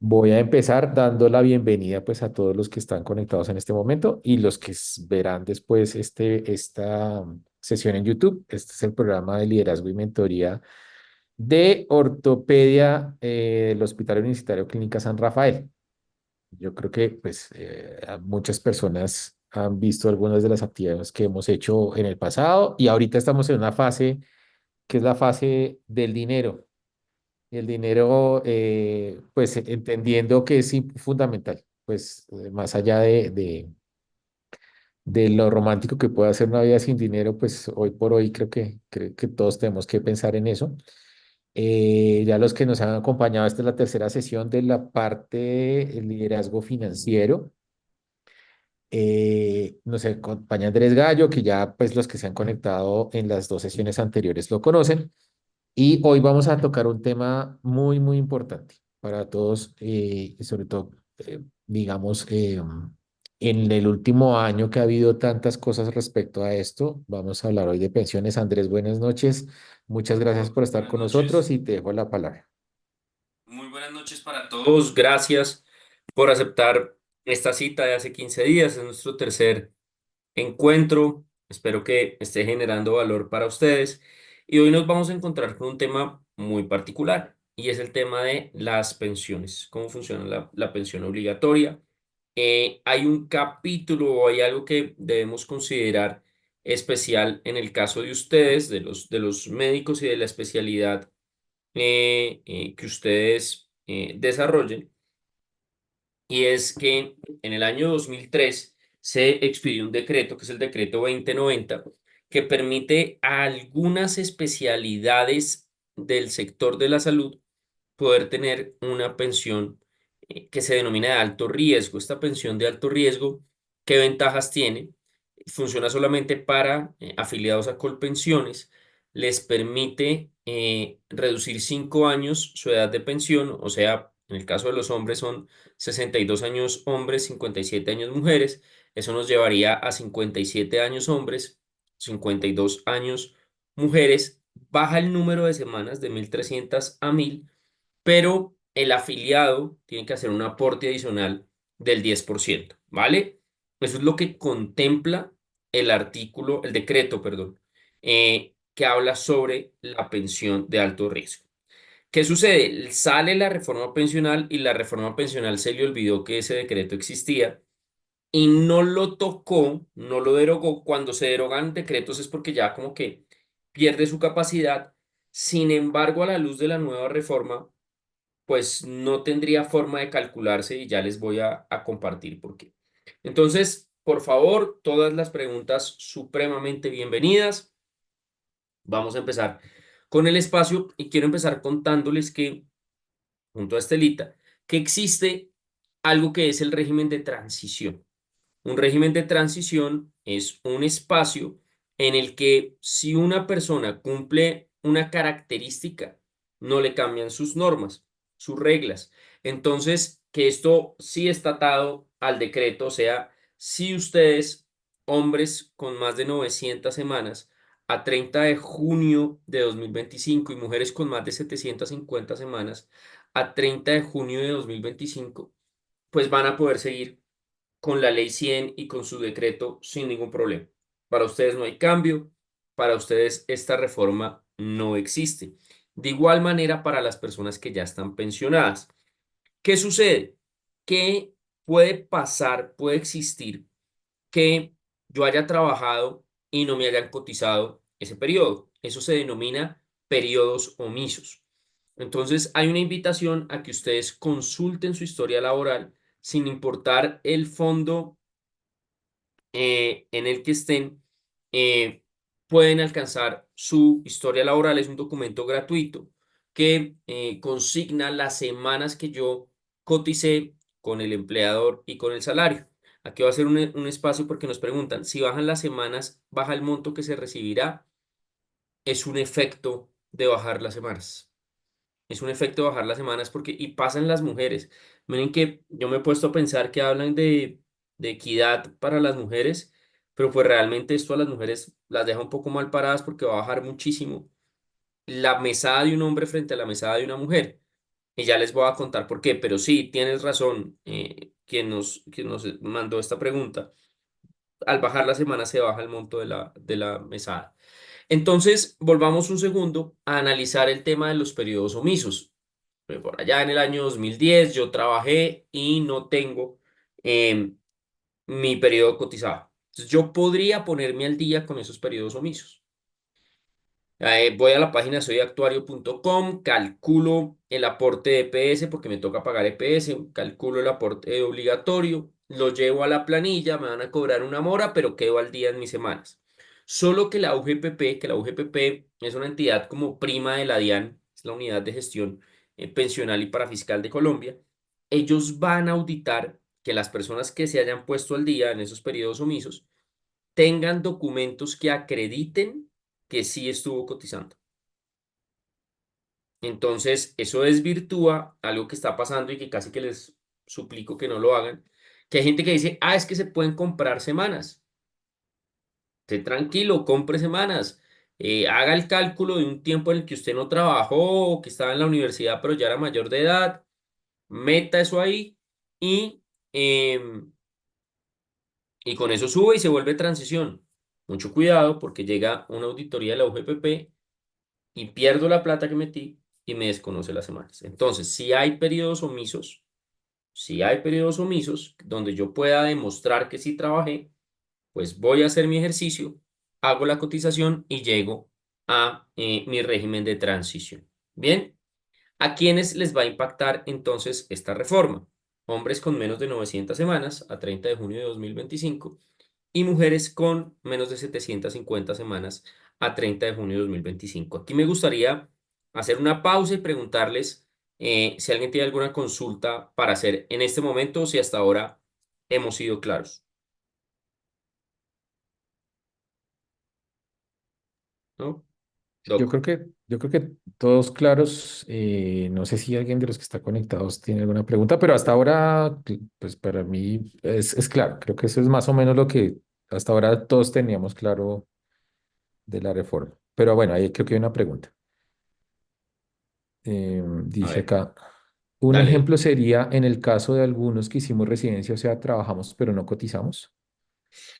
Voy a empezar dando la bienvenida pues a todos los que están conectados en este momento y los que verán después esta sesión en YouTube. Este es el programa de liderazgo y mentoría de ortopedia del Hospital Universitario Clínica San Rafael. Yo creo que pues muchas personas han visto algunas de las actividades que hemos hecho en el pasado y ahorita estamos en una fase que es la fase del dinero. Y el dinero, pues entendiendo que es fundamental, pues más allá de lo romántico que puede ser una vida sin dinero, pues hoy por hoy creo que todos tenemos que pensar en eso. Ya los que nos han acompañado, esta es la tercera sesión de la parte del liderazgo financiero. Nos acompaña Andrés Gallo, que ya pues los que se han conectado en las dos sesiones anteriores lo conocen. Y hoy vamos a tocar un tema muy, muy importante para todos, y sobre todo, digamos, en el último año que ha habido tantas cosas respecto a esto, vamos a hablar hoy de pensiones. Andrés, buenas noches. Muchas gracias por estar Buenas con nosotros noches. y te dejo la palabra. Muy buenas noches para todos. Gracias por aceptar esta cita de hace 15 días. Es nuestro tercer encuentro. Espero que esté generando valor para ustedes. Y hoy nos vamos a encontrar con un tema muy particular y es el tema de las pensiones. ¿Cómo funciona la pensión obligatoria? Hay un capítulo o hay algo que debemos considerar especial en el caso de ustedes, de los médicos y de la especialidad que ustedes desarrollen, y es que en el año 2003 se expidió un decreto, que es el decreto 2090, que permite a algunas especialidades del sector de la salud poder tener una pensión que se denomina de alto riesgo. Esta pensión de alto riesgo, ¿qué ventajas tiene? Funciona solamente para afiliados a Colpensiones, les permite reducir 5 años su edad de pensión, o sea, en el caso de los hombres son 62 años hombres, 57 años mujeres, eso nos llevaría a 57 años hombres, 52 años mujeres, baja el número de semanas de 1.300 a 1.000, pero el afiliado tiene que hacer un aporte adicional del 10%, ¿vale? Eso es lo que contempla el artículo, el decreto, perdón, que habla sobre la pensión de alto riesgo. ¿Qué sucede? Sale la reforma pensional y la reforma pensional se le olvidó que ese decreto existía y no lo tocó, no lo derogó. Cuando se derogan decretos es porque ya como que pierde su capacidad. Sin embargo, a la luz de la nueva reforma, pues no tendría forma de calcularse y ya les voy a compartir por qué. Entonces, por favor, todas las preguntas supremamente bienvenidas. Vamos a empezar con el espacio y quiero empezar contándoles que, junto a Estelita, que existe algo que es el régimen de transición. Un régimen de transición es un espacio en el que si una persona cumple una característica, no le cambian sus normas, sus reglas. Entonces, que esto sí está atado al decreto, o sea, si ustedes, hombres con más de 900 semanas, a 30 de junio de 2025 y mujeres con más de 750 semanas, a 30 de junio de 2025, pues van a poder seguir con la ley 100 y con su decreto sin ningún problema. Para ustedes no hay cambio, para ustedes esta reforma no existe. De igual manera para las personas que ya están pensionadas. ¿Qué sucede? ¿Qué puede pasar, puede existir que yo haya trabajado y no me hayan cotizado ese periodo? Eso se denomina periodos omisos. Entonces, hay una invitación a que ustedes consulten su historia laboral sin importar el fondo en el que estén, eh, pueden alcanzar su historia laboral. Es un documento gratuito que consigna las semanas que yo coticé con el empleador y con el salario. Aquí va a ser un espacio porque nos preguntan, si bajan las semanas, baja el monto que se recibirá. Es un efecto de bajar las semanas. Es un efecto de bajar las semanas porque, y pasan las mujeres. Miren que yo me he puesto a pensar que hablan de equidad para las mujeres, pero pues realmente esto a las mujeres las deja un poco mal paradas porque va a bajar muchísimo la mesada de un hombre frente a la mesada de una mujer. y ya les voy a contar por qué, pero sí, tienes razón, quien nos mandó esta pregunta. Al bajar la semana se baja el monto de la mesada. Entonces, volvamos un segundo a analizar el tema de los periodos omisos. Por allá en el año 2010 yo trabajé y no tengo em, mi periodo cotizado. Entonces, yo podría ponerme al día con esos periodos omisos. Voy a la página soyactuario.com, calculo el aporte de EPS porque me toca pagar EPS, calculo el aporte obligatorio, lo llevo a la planilla, me van a cobrar una mora, pero quedo al día en mis semanas. Solo que la UGPP es una entidad como prima de la DIAN, es la Unidad de Gestión Pensional y Parafiscal de Colombia, ellos van a auditar que las personas que se hayan puesto al día en esos periodos omisos tengan documentos que acrediten que sí estuvo cotizando. Entonces, eso desvirtúa algo que está pasando y que casi que les suplico que no lo hagan, que hay gente que dice, es que se pueden comprar semanas. Esté tranquilo, compre semanas. Haga el cálculo de un tiempo en el que usted no trabajó o que estaba en la universidad pero ya era mayor de edad, meta eso ahí y, em, y con eso sube y se vuelve transición. Mucho cuidado porque llega una auditoría de la UGPP y pierdo la plata que metí y me desconoce las semanas. Entonces, si hay periodos omisos donde yo pueda demostrar que sí trabajé, pues voy a hacer mi ejercicio, hago la cotización y llego a mi régimen de transición. Bien, ¿a quiénes les va a impactar entonces esta reforma? Hombres con menos de 900 semanas a 30 de junio de 2025 y mujeres con menos de 750 semanas a 30 de junio de 2025. Aquí me gustaría hacer una pausa y preguntarles si alguien tiene alguna consulta para hacer en este momento o si hasta ahora hemos sido claros, ¿no? Doc. Yo creo que todos claros. No sé si alguien de los que está conectados tiene alguna pregunta, pero hasta ahora, pues para mí es claro. Creo que eso es más o menos lo que hasta ahora todos teníamos claro de la reforma. Pero bueno, ahí creo que hay una pregunta. A Dice ver, acá, un dale. ejemplo sería en el caso de algunos que hicimos residencia, o sea, trabajamos pero no cotizamos.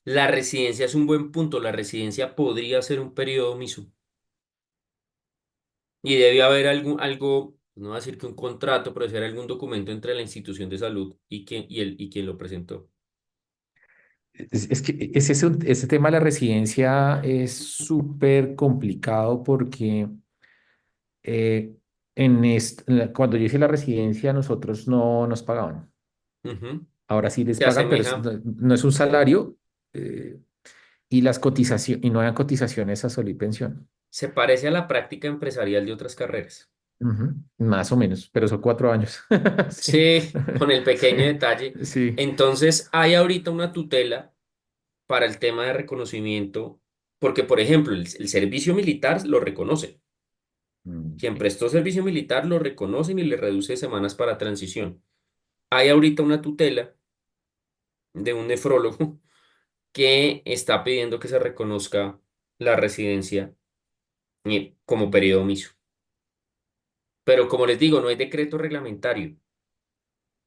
La residencia es un buen punto. La residencia podría ser un periodo omiso. Y debe haber algo, no voy a decir que un contrato, pero debe haber algún documento entre la institución de salud y quien lo presentó. Es que ese tema de la residencia es súper complicado porque eh, cuando yo hice la residencia, nosotros no nos pagaban. Ujú. Ahora sí les Se pagan, pero asemeja, no es un salario, eh, y las cotizaciones, y no hay cotizaciones a Sol y Pensión. se parece a la práctica empresarial de otras carreras. Ujú, más o menos, pero son 4 años. Sí, Sí, con el pequeño sí, detalle. sí. Entonces, hay ahorita una tutela para el tema de reconocimiento, porque, por ejemplo, el servicio militar lo reconoce. Quien Ok. prestó servicio militar lo reconocen y le reduce semanas para transición. Hay ahorita una tutela de un nefrólogo que está pidiendo que se reconozca la residencia como periodo omiso. Pero como les digo, no hay decreto reglamentario.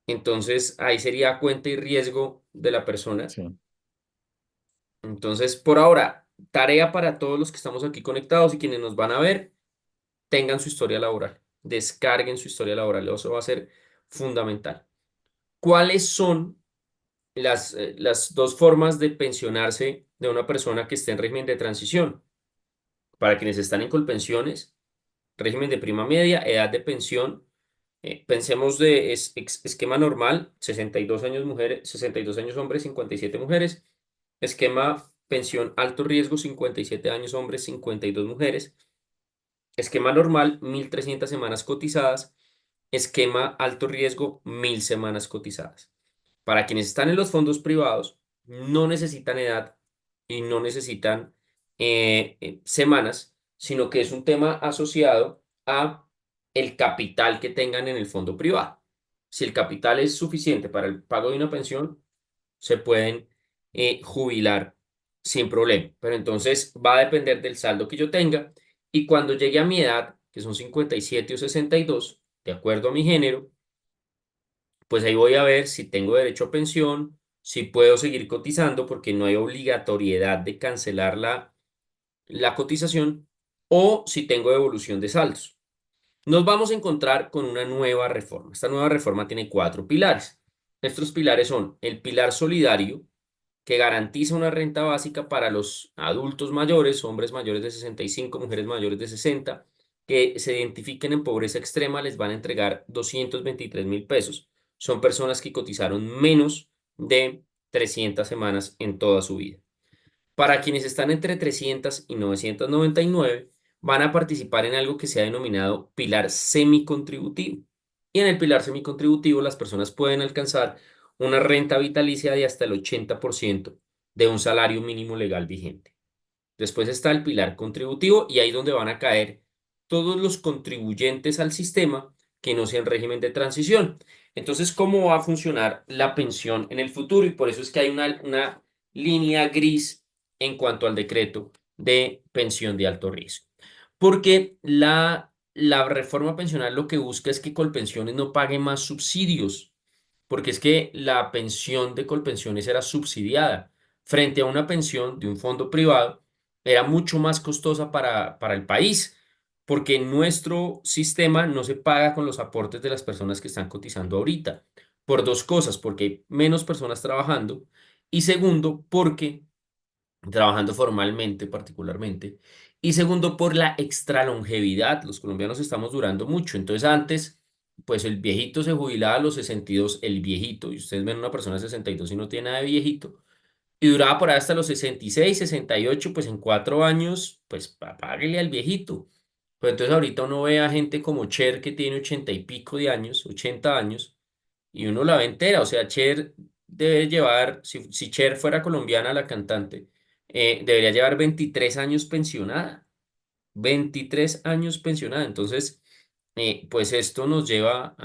Entonces ahí sería cuenta y riesgo de la persona. Sí. Entonces, por ahora, tarea para todos los que estamos aquí conectados y quienes nos van a ver, tengan su historia laboral, descarguen su historia laboral, eso va a ser fundamental. ¿Cuáles son las dos formas de pensionarse de una persona que esté en régimen de transición? Para quienes están en colpensiones, régimen de prima media, edad de pensión. Pensemos de esquema normal, 62 años mujeres, 62 años hombres, 57 mujeres. Esquema pensión alto riesgo, 57 años hombres, 52 mujeres. Esquema normal, 1.300 semanas cotizadas. Esquema alto riesgo, 1.000 semanas cotizadas. Para quienes están en los fondos privados, no necesitan edad y no necesitan semanas, sino que es un tema asociado a el capital que tengan en el fondo privado. Si el capital es suficiente para el pago de una pensión, se pueden jubilar sin problema. Pero entonces va a depender del saldo que yo tenga y cuando llegue a mi edad, que son 57 o 62, de acuerdo a mi género, pues ahí voy a ver si tengo derecho a pensión, si puedo seguir cotizando porque no hay obligatoriedad de cancelar la cotización o si tengo devolución de saldos. Nos vamos a encontrar con una nueva reforma. Esta nueva reforma tiene cuatro pilares. Estos pilares son el pilar solidario, que garantiza una renta básica para los adultos mayores, hombres mayores de 65, mujeres mayores de 60, que se identifiquen en pobreza extrema, les van a entregar 223.000 pesos. Son personas que cotizaron menos de 300 semanas en toda su vida. Para quienes están entre 300 y 999, van a participar en algo que se ha denominado pilar semicontributivo. Y en el pilar semicontributivo, las personas pueden alcanzar una renta vitalicia de hasta el 80% de un salario mínimo legal vigente. Después está el pilar contributivo y ahí es donde van a caer todos los contribuyentes al sistema que no sean régimen de transición. Entonces, ¿cómo va a funcionar la pensión en el futuro? Y por eso es que hay una línea gris en cuanto al decreto de pensión de alto riesgo. Porque la reforma pensional lo que busca es que Colpensiones no pague más subsidios, porque es que la pensión de Colpensiones era subsidiada frente a una pensión de un fondo privado, era mucho más costosa para el país, porque nuestro sistema no se paga con los aportes de las personas que están cotizando ahorita, por dos cosas, porque hay menos personas trabajando y segundo, porque trabajando formalmente particularmente, y segundo por la extra longevidad. Los colombianos estamos durando mucho, entonces antes, pues el viejito se jubilaba a los 62, el viejito, y ustedes ven una persona de 62 y no tiene nada de viejito, y duraba por ahí hasta los 66, 68, pues en 4 años, pues páguele al viejito. Pues entonces ahorita uno ve a gente como Cher que tiene 80 y pico de años, 80 años, y uno la ve entera. O sea, Cher debe llevar, si Cher fuera colombiana, la cantante, debería llevar 23 años pensionada. 23 años pensionada. Entonces, pues esto nos lleva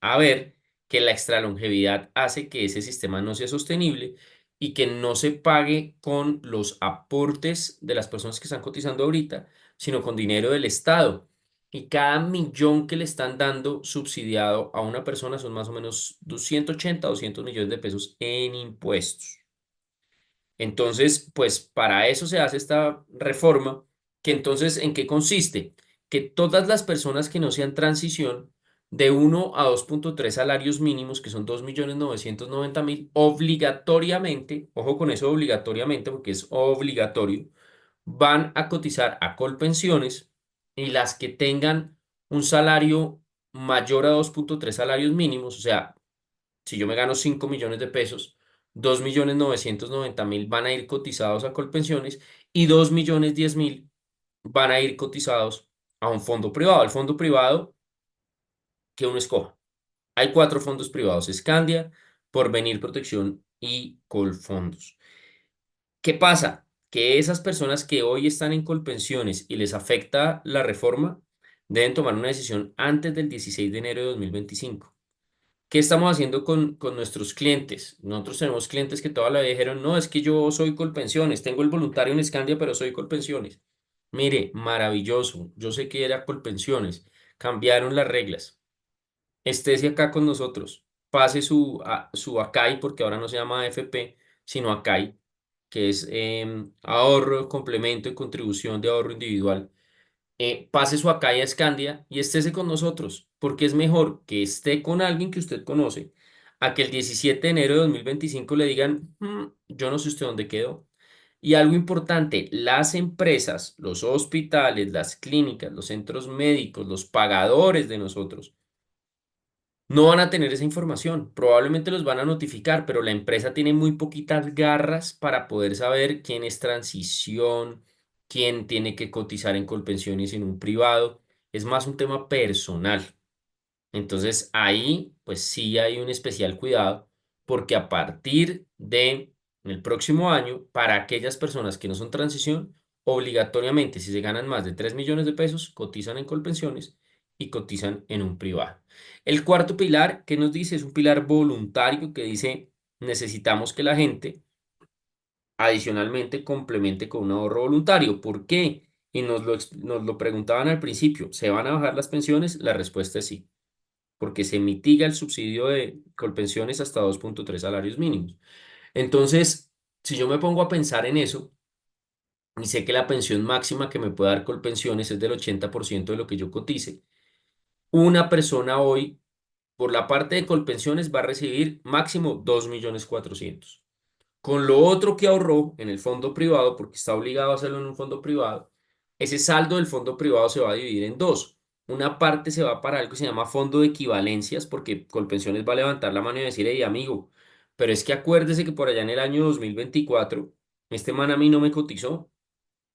a ver que la extralongevidad hace que ese sistema no sea sostenible y que no se pague con los aportes de las personas que están cotizando ahorita, sino con dinero del Estado. Y cada millón que le están dando subsidiado a una persona son más o menos 280, 200 millones de pesos en impuestos. Entonces, pues para eso se hace esta reforma, que entonces, ¿en qué consiste? Que todas las personas que no sean transición, de 1 a 2,3 salarios mínimos, que son 2.990.000, obligatoriamente, ojo con eso obligatoriamente, porque es obligatorio, van a cotizar a Colpensiones y las que tengan un salario mayor a 2,3 salarios mínimos, o sea, si yo me gano 5 millones de pesos, 2.990.000 van a ir cotizados a Colpensiones y 2.010.000 van a ir cotizados a un fondo privado, al fondo privado que uno escoja. Hay cuatro fondos privados: Scandia, Porvenir Protección y Colfondos. ¿Qué pasa? Que esas personas que hoy están en Colpensiones y les afecta la reforma deben tomar una decisión antes del 16 de enero de 2025. ¿Qué estamos haciendo con nuestros clientes? Nosotros tenemos clientes que toda la vida dijeron, no, es que yo soy Colpensiones, tengo el voluntario en Scandia, pero soy Colpensiones. Mire, maravilloso, yo sé que era Colpensiones, cambiaron las reglas. Estése acá con nosotros, pase su ACAI, porque ahora no se llama AFP, sino ACAI, que es ahorro, complemento y contribución de ahorro individual. Pase su acá a Scandia y estése con nosotros, porque es mejor que esté con alguien que usted conoce a que el 17 de enero de 2025 le digan, yo no sé usted dónde quedó". Y algo importante, las empresas, los hospitales, las clínicas, los centros médicos, los pagadores de nosotros, no van a tener esa información. Probablemente los van a notificar, pero la empresa tiene muy poquitas garras para poder saber quién es transición, quién tiene que cotizar en Colpensiones en un privado. Es más un tema personal. Entonces ahí pues sí hay un especial cuidado porque a partir de el próximo año, para aquellas personas que no son transición, obligatoriamente si se ganan más de 3 millones de pesos, cotizan en Colpensiones y cotizan en un privado. El cuarto pilar que nos dice es un pilar voluntario que dice necesitamos que la gente adicionalmente complemente con un ahorro voluntario. ¿Por qué? Y nos lo preguntaban al principio, ¿se van a bajar las pensiones? La respuesta es sí. porque se mitiga el subsidio de Colpensiones hasta 2,3 salarios mínimos. Entonces, si yo me pongo a pensar en eso, y sé que la pensión máxima que me puede dar Colpensiones es del 80% de lo que yo cotice, una persona hoy, por la parte de Colpensiones, va a recibir máximo 2.400.000. Con lo otro que ahorró en el fondo privado, porque está obligado a hacerlo en un fondo privado, ese saldo del fondo privado se va a dividir en dos. Una parte se va para algo que se llama fondo de equivalencias, porque Colpensiones va a levantar la mano y decir, hey, amigo, pero es que acuérdese que por allá en el año 2024 este man a mí no me cotizó.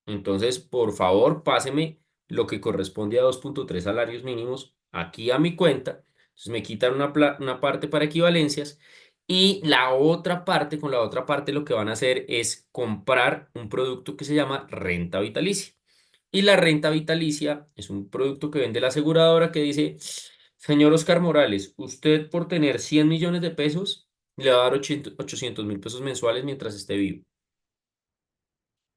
Entonces, por favor, páseme lo que corresponde a 2,3 salarios mínimos aquí a mi cuenta. Entonces, me quitan una parte para equivalencias y la otra parte, con la otra parte lo que van a hacer es comprar un producto que se llama renta vitalicia. Y la renta vitalicia es un producto que vende la aseguradora que dice, señor Oscar Morales, usted por tener 100 millones de pesos le va a dar 800.000 pesos mensuales mientras esté vivo.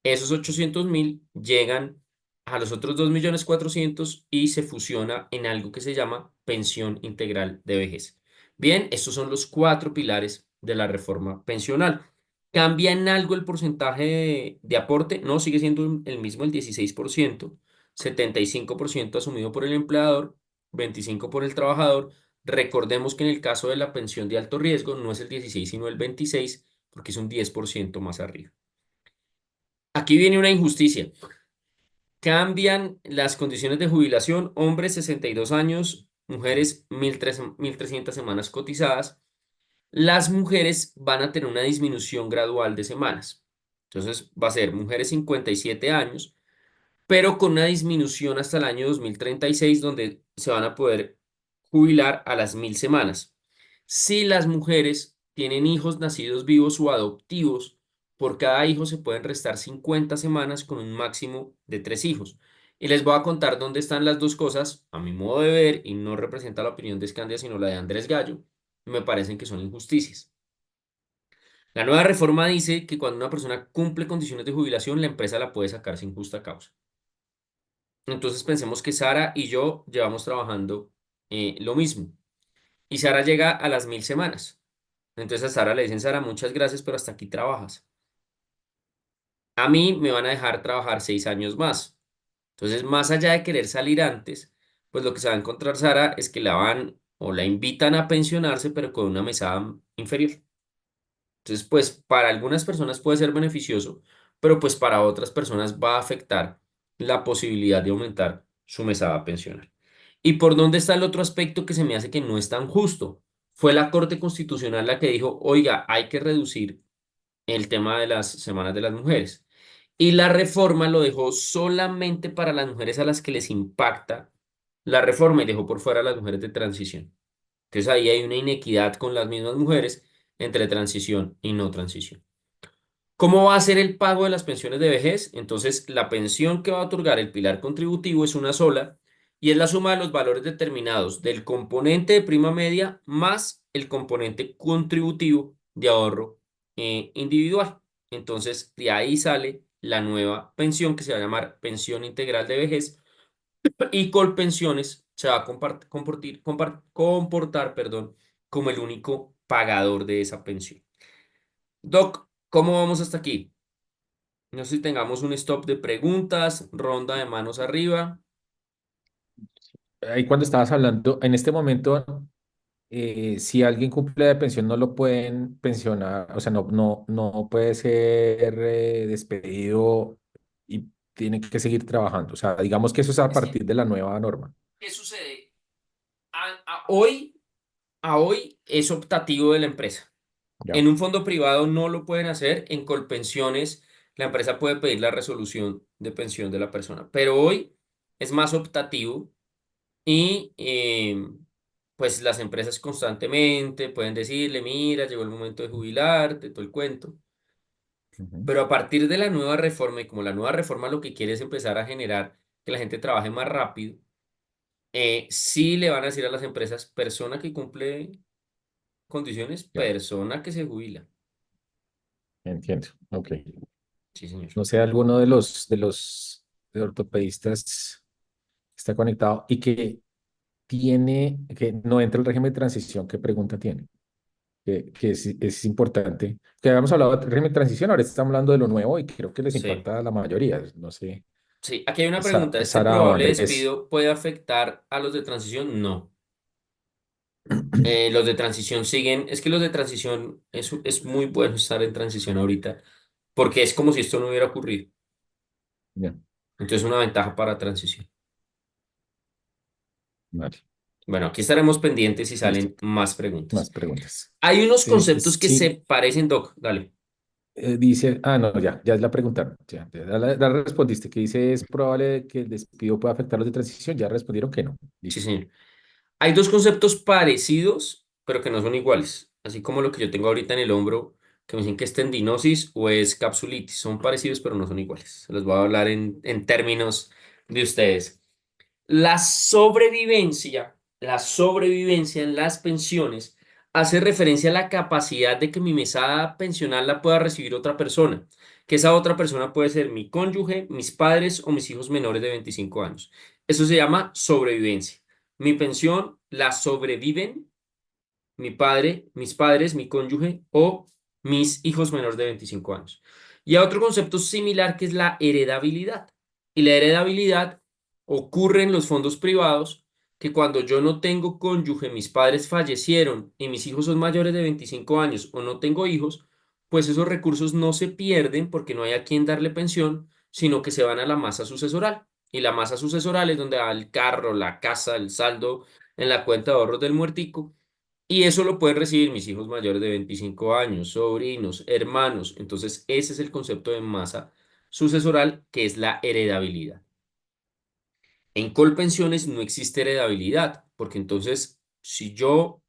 Esos 800.000 llegan a los otros 2.400.000 y se fusiona en algo que se llama pensión integral de vejez. Bien, estos son los cuatro pilares de la reforma pensional. ¿Cambia en algo el porcentaje de aporte? No, sigue siendo el mismo, el 16%, 75% asumido por el empleador, 25% por el trabajador. Recordemos que en el caso de la pensión de alto riesgo no es el 16, sino el 26, porque es un 10% más arriba. Aquí viene una injusticia. Cambian las condiciones de jubilación, hombres 62 años, mujeres 1.300 semanas cotizadas. Las mujeres van a tener una disminución gradual de semanas. Entonces va a ser mujeres 57 años, pero con una disminución hasta el año 2036 donde se van a poder jubilar a las 1.000 semanas. Si las mujeres tienen hijos nacidos vivos o adoptivos, por cada hijo se pueden restar 50 semanas con un máximo de 3 hijos. Y les voy a contar dónde están las dos cosas, a mi modo de ver, y no representa la opinión de Escandia, sino la de Andrés Gallo, me parecen que son injusticias. La nueva reforma dice que cuando una persona cumple condiciones de jubilación, la empresa la puede sacar sin justa causa. Entonces pensemos que Sara y yo llevamos trabajando lo mismo. Y Sara llega a las 1.000 semanas. Entonces a Sara le dicen, Sara, muchas gracias, pero hasta aquí trabajas. A mí me van a dejar trabajar 6 años más. Entonces, más allá de querer salir antes, pues lo que se va a encontrar Sara es que la van o la invitan a pensionarse, pero con una mesada inferior. Entonces, pues para algunas personas puede ser beneficioso, pero pues para otras personas va a afectar la posibilidad de aumentar su mesada pensional. ¿Y por dónde está el otro aspecto que se me hace que no es tan justo? Fue la Corte Constitucional la que dijo, oiga, hay que reducir el tema de las semanas de las mujeres. Y la reforma lo dejó solamente para las mujeres a las que les impacta la reforma y dejó por fuera a las mujeres de transición. Entonces ahí hay una inequidad con las mismas mujeres entre transición y no transición. ¿Cómo va a ser el pago de las pensiones de vejez? Entonces, la pensión que va a otorgar el pilar contributivo es una sola y es la suma de los valores determinados del componente de prima media más el componente contributivo de ahorro individual. Entonces, de ahí sale la nueva pensión que se va a llamar pensión integral de vejez y Colpensiones se va a comportar, perdón, como el único pagador de esa pensión. Doc, ¿cómo vamos hasta aquí? No sé si tengamos un stop de preguntas, ronda de manos arriba. Ahí cuando estabas hablando, en este momento, si alguien cumple de pensión, no lo pueden pensionar, o sea, no puede ser despedido y tiene que seguir trabajando. O sea, digamos que eso es a Es que, partir de la nueva norma. ¿qué sucede? A hoy es optativo de la empresa. Ya. En un fondo privado no lo pueden hacer. En Colpensiones, la empresa puede pedir la resolución de pensión de la persona. Pero hoy es más optativo y pues las empresas constantemente pueden decirle, mira, llegó el momento de jubilarte, todo el cuento. Ujú. Pero a partir de la nueva reforma, y como la nueva reforma lo que quiere es empezar a generar que la gente trabaje más rápido, sí le van a decir a las empresas, persona que cumple condiciones, Ya, persona que se jubila. entiendo. Ok. Sí, señor. No sé, alguno de los ortopedistas está conectado y que que no entra el régimen de transición, ¿qué pregunta tiene? Que es importante. Que habíamos hablado de régimen de transición, ahora estamos hablando de lo nuevo y creo que les Sí, impacta a la mayoría. No sé, sí. Aquí hay una pregunta. ¿Este Sara o probable Andrés. despido puede afectar a los de transición? No. Los de transición siguen. Es que los de transición es muy bueno estar en transición ahorita, porque es como si esto no hubiera ocurrido. Ya, Entonces, una ventaja para transición. vale, Bueno, aquí estaremos pendientes si listo. salen más preguntas. Más preguntas. Hay unos conceptos que se Sí, parecen, Doc. Dale. dice, no, ya la preguntaron, ya la respondiste, que dice, es probable que el despido pueda afectar a los de transición, ya respondieron que no, Sí, listo. señor. Hay dos conceptos parecidos, pero que no son iguales. Así como lo que yo tengo ahorita en el hombro, que me dicen que es tendinosis o es capsulitis. Son parecidos, pero no son iguales. Se los voy a hablar en términos de ustedes. La sobrevivencia en las pensiones hace referencia a la capacidad de que mi mesada pensional la pueda recibir otra persona, que esa otra persona puede ser mi cónyuge, mis padres o mis hijos menores de 25 años. Eso se llama sobrevivencia. Mi pensión la sobreviven mi padre, mis padres, mi cónyuge o mis hijos menores de 25 años. Y hay otro concepto similar que es la heredabilidad. Y la heredabilidad ocurre en los fondos privados que cuando yo no tengo cónyuge, mis padres fallecieron y mis hijos son mayores de 25 años o no tengo hijos, pues esos recursos no se pierden porque no hay a quien darle pensión, sino que se van a la masa sucesoral. Y la masa sucesoral es donde va el carro, la casa, el saldo en la cuenta de ahorros del muertico y eso lo pueden recibir mis hijos mayores de 25 años, sobrinos, hermanos. Entonces, ese es el concepto de masa sucesoral, que es la heredabilidad. En Colpensiones no existe heredabilidad, porque entonces, si yo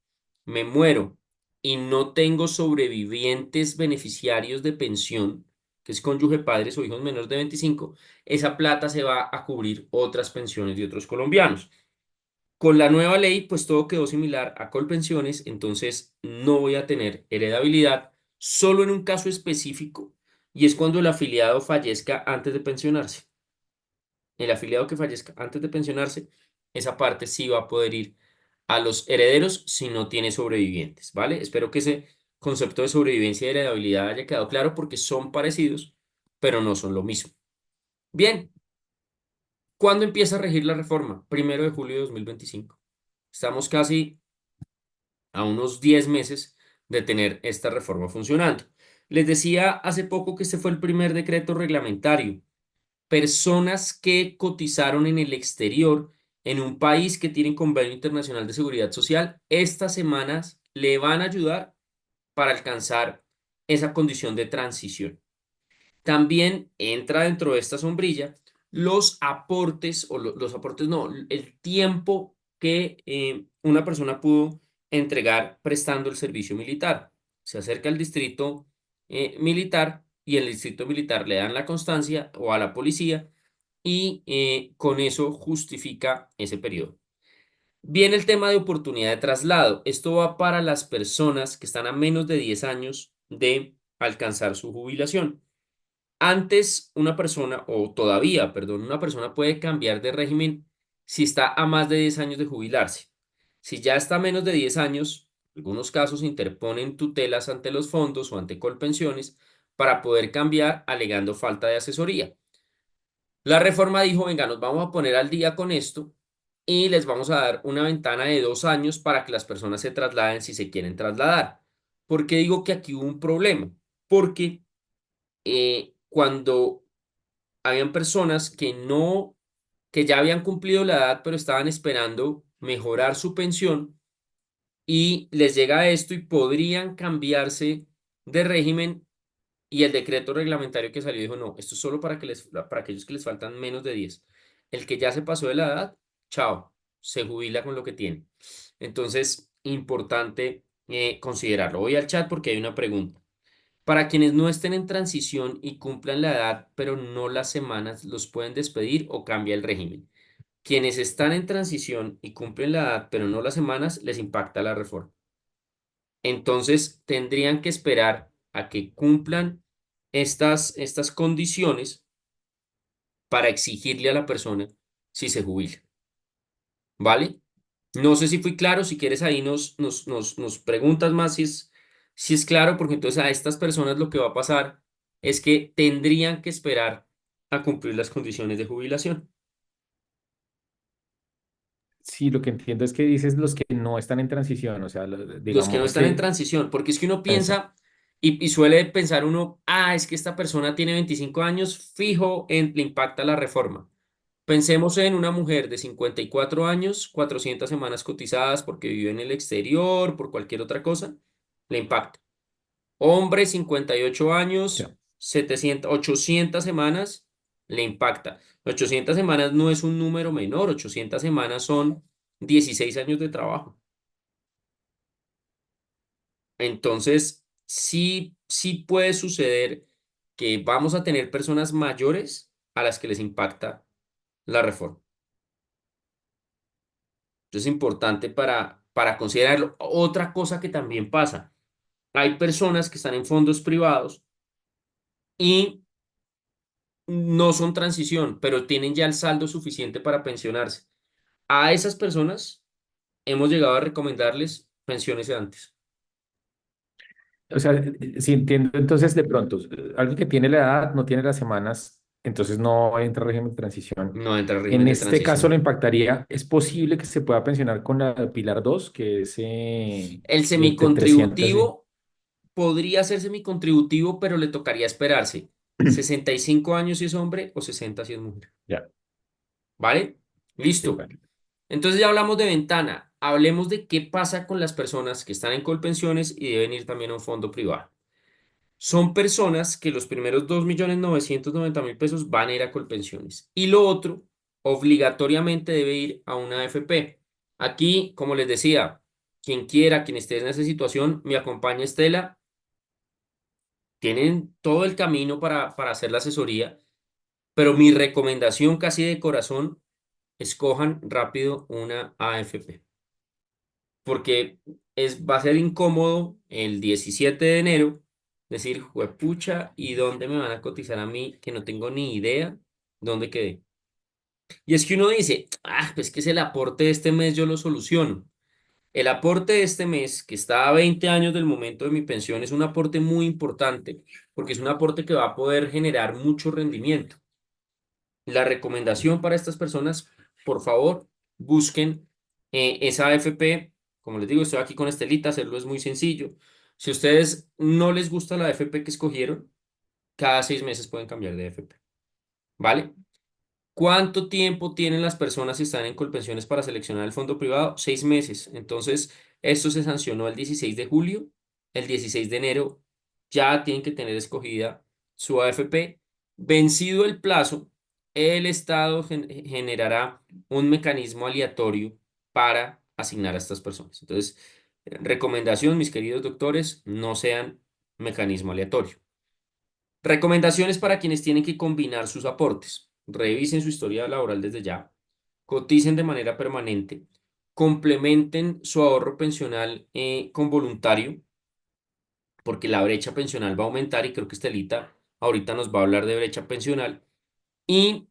me muero y no tengo sobrevivientes beneficiarios de pensión, que es cónyuge, padres o hijos menores de 25, esa plata se va a cubrir otras pensiones de otros colombianos. Con la nueva ley, pues todo quedó similar a Colpensiones, entonces no voy a tener heredabilidad solo en un caso específico y es cuando el afiliado fallezca antes de pensionarse. El afiliado que fallezca antes de pensionarse, esa parte sí va a poder ir a los herederos si no tiene sobrevivientes, ¿vale? Espero que ese concepto de sobrevivencia y heredabilidad haya quedado claro porque son parecidos, pero no son lo mismo. Bien, ¿cuándo empieza a regir la reforma? 1 de julio de 2025. Estamos casi a unos 10 meses de tener esta reforma funcionando. Les decía hace poco que este fue el primer decreto reglamentario. Personas que cotizaron en el exterior, en un país que tiene convenio internacional de seguridad social, estas semanas le van a ayudar para alcanzar esa condición de transición. También entra dentro de esta sombrilla los aportes, o los aportes no, el tiempo que una persona pudo entregar prestando el servicio militar. Se acerca al distrito militar y el distrito militar le dan la constancia o a la policía y con eso justifica ese periodo. Viene el tema de oportunidad de traslado. Esto va para las personas que están a menos de 10 años de alcanzar su jubilación. Antes una persona, o todavía, perdón, una persona puede cambiar de régimen si está a más de 10 años de jubilarse. Si ya está a menos de 10 años, en algunos casos interponen tutelas ante los fondos o ante Colpensiones para poder cambiar alegando falta de asesoría. La reforma dijo, venga, nos vamos a poner al día con esto y les vamos a dar una ventana de 2 años para que las personas se trasladen si se quieren trasladar. ¿Por qué digo que aquí hubo un problema? Porque cuando habían personas que no, que ya habían cumplido la edad, pero estaban esperando mejorar su pensión y les llega esto y podrían cambiarse de régimen y el decreto reglamentario que salió dijo, no, esto es solo para aquellos que les faltan menos de 10. El que ya se pasó de la edad, chao, se jubila con lo que tiene. Entonces, importante considerarlo. Voy al chat porque hay una pregunta. Para quienes no estén en transición y cumplan la edad, pero no las semanas, ¿los pueden despedir o cambia el régimen? Quienes están en transición y cumplen la edad, pero no las semanas, les impacta la reforma. Entonces, tendrían que esperar a que cumplan estas condiciones para exigirle a la persona si se jubila. ¿Vale? No sé si fui claro, si quieres ahí nos preguntas más si es claro, porque entonces a estas personas lo que va a pasar es que tendrían que esperar a cumplir las condiciones de jubilación. Sí, lo que entiendo es que dices los que no están en transición, o sea, Los que no digamos están en que transición, porque es que uno eso. piensa y suele pensar uno, es que esta persona tiene 25 años, fijo, le impacta la reforma. Pensemos en una mujer de 54 años, 400 semanas cotizadas porque vive en el exterior, por cualquier otra cosa, le impacta. Hombre, 58 Ya. años, 700, 800 semanas, le impacta. 800 semanas no es un número menor, 800 semanas son 16 años de trabajo. Entonces, sí puede suceder que vamos a tener personas mayores a las que les impacta la reforma. Entonces, es importante para considerarlo. Otra cosa que también pasa, hay personas que están en fondos privados y no son transición, pero tienen ya el saldo suficiente para pensionarse. A esas personas hemos llegado a recomendarles pensiones antes. O sea, si entiendo, entonces de pronto, alguien que tiene la edad, no tiene las semanas, entonces no entra en régimen de transición. No entra en régimen En de este caso lo transición. impactaría, es posible que se pueda pensionar con la Pilar 2 que es El de 300, sí. semicontributivo podría ser semicontributivo, pero le tocaría esperarse. 65 años si es hombre o 60 si es mujer. Ya, ¿Vale? sí, Listo. vale. Entonces ya hablamos de ventana. Hablemos de qué pasa con las personas que están en Colpensiones y deben ir también a un fondo privado. Son personas que los primeros 2.990.000 pesos van a ir a Colpensiones. Y lo otro, obligatoriamente debe ir a una AFP. Aquí, como les decía, quien quiera, quien esté en esa situación, me acompaña Estela. Tienen todo el camino para hacer la asesoría, pero mi recomendación casi de corazón, escojan rápido una AFP, porque va a ser incómodo el 17 de enero decir, juepucha, ¿y dónde me van a cotizar a mí que no tengo ni idea dónde quedé? Y es que uno dice, pues que es el aporte de este mes, yo lo soluciono. El aporte de este mes, que está a 20 años del momento de mi pensión, es un aporte muy importante porque es un aporte que va a poder generar mucho rendimiento. La recomendación para estas personas, por favor, busquen esa AFP. Como les digo, estoy aquí con Estelita, hacerlo es muy sencillo. Si a ustedes no les gusta la AFP que escogieron, cada 6 meses pueden cambiar de AFP. ¿Vale? ¿Cuánto tiempo tienen las personas que están en Colpensiones para seleccionar el fondo privado? 6 meses. Entonces, esto se sancionó el 16 de julio. El 16 de enero ya tienen que tener escogida su AFP. Vencido el plazo, el Estado generará un mecanismo aleatorio para asignar a estas personas. Entonces, recomendación, mis queridos doctores, no sean mecanismo aleatorio. Recomendaciones para quienes tienen que combinar sus aportes. Revisen su historia laboral desde ya. Coticen de manera permanente. Complementen su ahorro pensional con voluntario, porque la brecha pensional va a aumentar y creo que Estelita ahorita nos va a hablar de brecha pensional. Y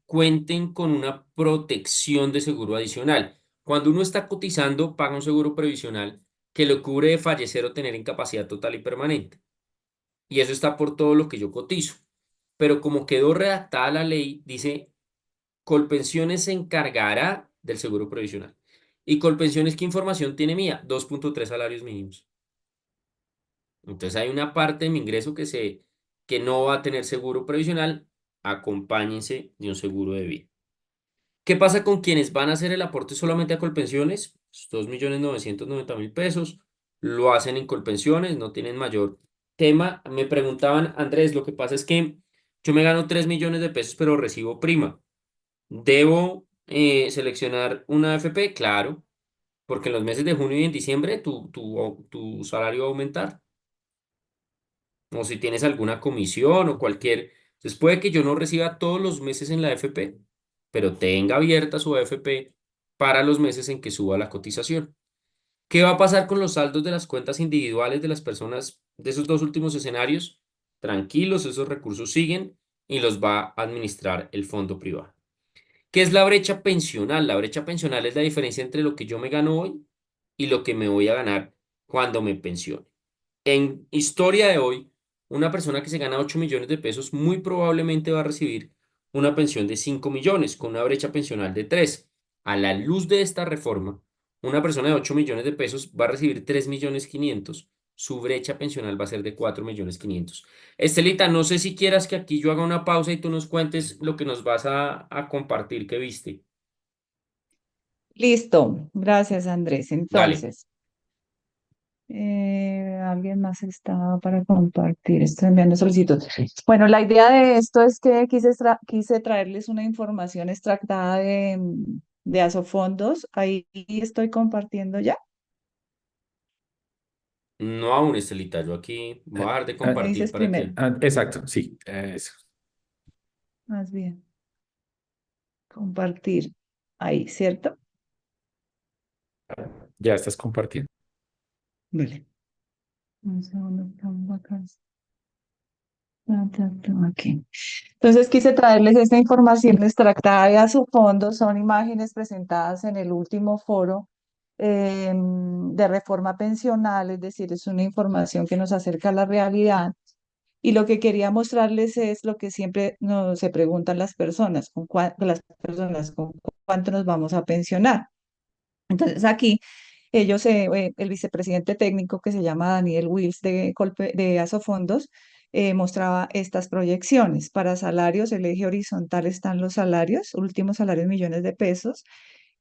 cuenten con una protección de seguro adicional. Cuando uno está cotizando, paga un seguro previsional que lo cubre de fallecer o tener incapacidad total y permanente. Y eso está por todo lo que yo cotizo. Pero como quedó redactada la ley, dice, Colpensiones se encargará del seguro provisional. ¿Y Colpensiones qué información tiene mía? 2.3 salarios mínimos. Entonces hay una parte de mi ingreso que no va a tener seguro provisional. Acompáñense de un seguro de vida. ¿Qué pasa con quienes van a hacer el aporte solamente a Colpensiones? 2.990.000 pesos. Lo hacen en Colpensiones, no tienen mayor tema. Me preguntaban, Andrés, lo que pasa es que yo me gano 3 millones de pesos, pero recibo prima. ¿Debo seleccionar una AFP? Claro, porque en los meses de junio y en diciembre tu salario va a aumentar. O si tienes alguna comisión o cualquier. Entonces puede que yo no reciba todos los meses en la AFP, pero tenga abierta su AFP para los meses en que suba la cotización. ¿Qué va a pasar con los saldos de las cuentas individuales de las personas de esos dos últimos escenarios? Tranquilos, esos recursos siguen y los va a administrar el fondo privado. ¿Qué es la brecha pensional? La brecha pensional es la diferencia entre lo que yo me gano hoy y lo que me voy a ganar cuando me pensione. En historia de hoy, una persona que se gana 8 millones de pesos muy probablemente va a recibir una pensión de 5 millones con una brecha pensional de 3. A la luz de esta reforma, una persona de 8 millones de pesos va a recibir 3 millones 500. Su brecha pensional va a ser de 4 millones 500. Estelita, no sé si quieras que aquí yo haga una pausa y tú nos cuentes lo que nos vas a compartir que viste. Listo, gracias Andrés. Dale. Entonces, alguien más estaba para compartir. Estoy enviando solicitud. Bueno, la idea de esto es que quise traerles una información extractada de Asofondos. Ahí estoy compartiendo ya. No aún, Estelita, yo aquí voy a dejar de Me Ah, compartir dices para primero, que... exacto, sí, eso. más bien, compartir. Ahí, ¿cierto? Ya estás compartiendo. Vale. Un segundo, estamos acá. Aquí. Entonces quise traerles esta información extractada de Asofondo. Son imágenes presentadas en el último foro de reforma pensional, es decir, es una información que nos acerca a la realidad. Y lo que quería mostrarles es lo que siempre se preguntan las personas, ¿con cuánto nos vamos a pensionar? Entonces aquí el vicepresidente técnico que se llama Daniel Wills de Asofondos, mostraba estas proyecciones. Para salarios, el eje horizontal están los salarios, últimos salarios millones de pesos,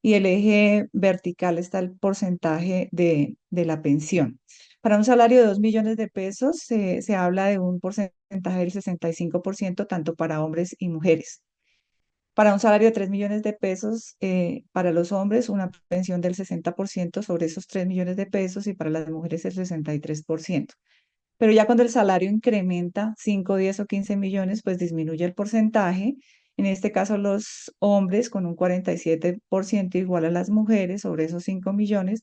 y el eje vertical está el porcentaje de la pensión. Para un salario de 2 millones de pesos se habla de un porcentaje del 65%, tanto para hombres y mujeres. Para un salario de 3 millones de pesos, para los hombres, una pensión del 60% sobre esos 3 millones de pesos y para las mujeres el 63%. Pero ya cuando el salario incrementa 5, 10 o 15 millones, pues disminuye el porcentaje. En este caso, los hombres con un 47% igual a las mujeres sobre esos 5 millones.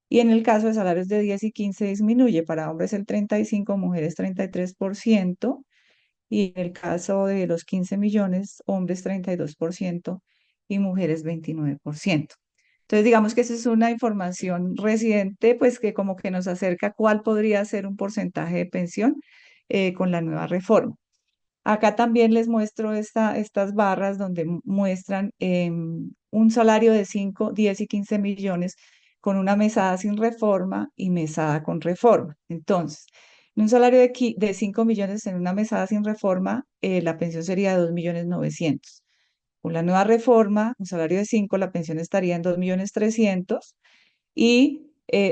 Y en el caso de salarios de 10 y 15 disminuye para hombres el 35%, mujeres 33%, y en el caso de los 15 millones, hombres 32% y mujeres 29%. Entonces, digamos que esa es una información reciente, pues que como que nos acerca cuál podría ser un porcentaje de pensión con la nueva reforma. Acá también les muestro estas barras donde muestran un salario de 5, 10 y 15 millones con una mesada sin reforma y mesada con reforma. Entonces, en un salario de 5 millones en una mesada sin reforma, la pensión sería de 2 millones 900. Con la nueva reforma, un salario de 5, la pensión estaría en 2 millones 300 y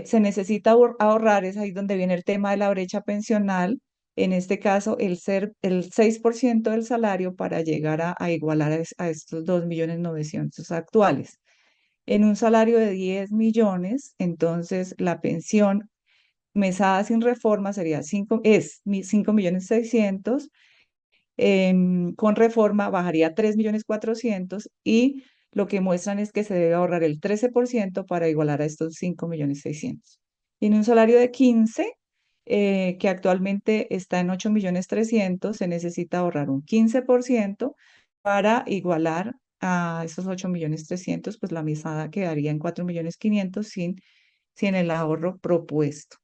se necesita ahorrar, es ahí donde viene el tema de la brecha pensional, en este caso el 6% del salario para llegar a igualar a estos 2 millones 900 actuales. En un salario de 10 millones, entonces la pensión mesada sin reforma sería 5 millones 600, con reforma bajaría 3 millones 400 y lo que muestran es que se debe ahorrar el 13% para igualar a estos 5 millones 600. Y en un salario de 15, que actualmente está en 8 millones 300, se necesita ahorrar un 15% para igualar a esos 8 millones 300, pues la mesada quedaría en 4 millones 500 sin el ahorro propuesto.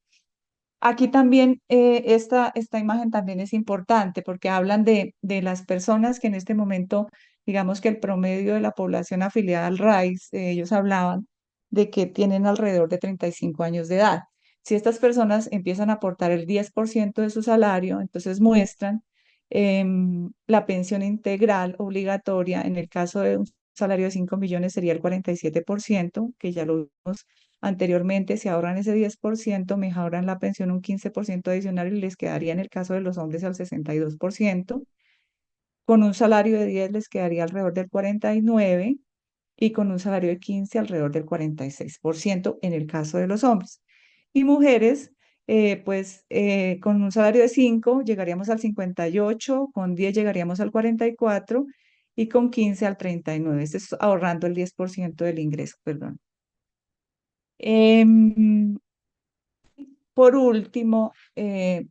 Aquí también, esta imagen también es importante porque hablan de las personas que en este momento, digamos que el promedio de la población afiliada al RAIS, ellos hablaban de que tienen alrededor de 35 años de edad. Si estas personas empiezan a aportar el 10% de su salario, entonces muestran la pensión integral obligatoria. En el caso de un salario de 5 millones sería el 47%, que ya lo vimos anteriormente. Si ahorran ese 10%, mejoran la pensión un 15% adicional y les quedaría en el caso de los hombres al 62%. Con un salario de 10 les quedaría alrededor del 49% y con un salario de 15 alrededor del 46% en el caso de los hombres. Y mujeres, pues con un salario de 5 llegaríamos al 58, con 10 llegaríamos al 44 y con 15 al 39. Esto es ahorrando el 10% del ingreso, perdón. Por último,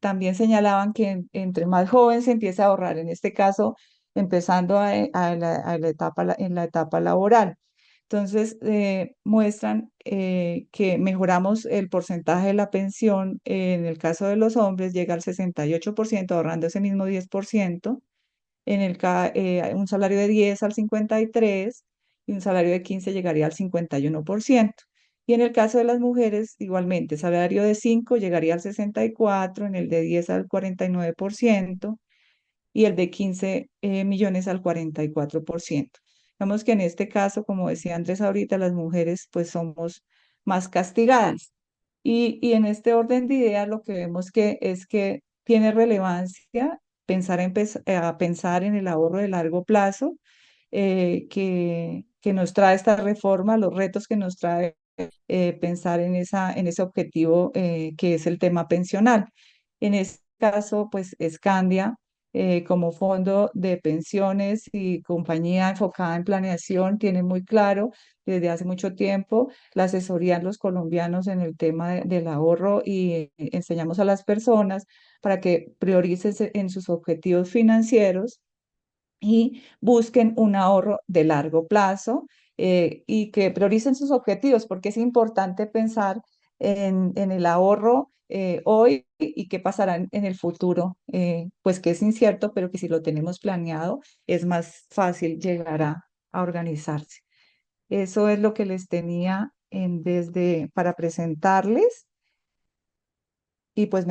también señalaban que entre más joven se empieza a ahorrar, en este caso empezando a la etapa, en la etapa laboral. Entonces, muestran que mejoramos el porcentaje de la pensión. En el caso de los hombres, llega al 68%, ahorrando ese mismo 10%. Un salario de 10 al 53 y un salario de 15 llegaría al 51%. Y en el caso de las mujeres, igualmente, salario de 5 llegaría al 64, en el de 10 al 49% y el de 15 millones al 44%. Vemos que en este caso, como decía Andrés ahorita, las mujeres pues somos más castigadas. Y en este orden de ideas lo que vemos que es que tiene relevancia a pensar en el ahorro de largo plazo que nos trae esta reforma, los retos que nos trae pensar en ese objetivo que es el tema pensional. En este caso, pues Scandia, como fondo de pensiones y compañía enfocada en planeación, tiene muy claro desde hace mucho tiempo la asesoría a los colombianos en el tema del ahorro y enseñamos a las personas para que prioricen en sus objetivos financieros y busquen un ahorro de largo plazo y que prioricen sus objetivos, porque es importante pensar en el ahorro hoy y qué pasará en el futuro, pues que es incierto, pero que si lo tenemos planeado es más fácil llegar a organizarse. Eso es lo que les tenía para presentarles y pues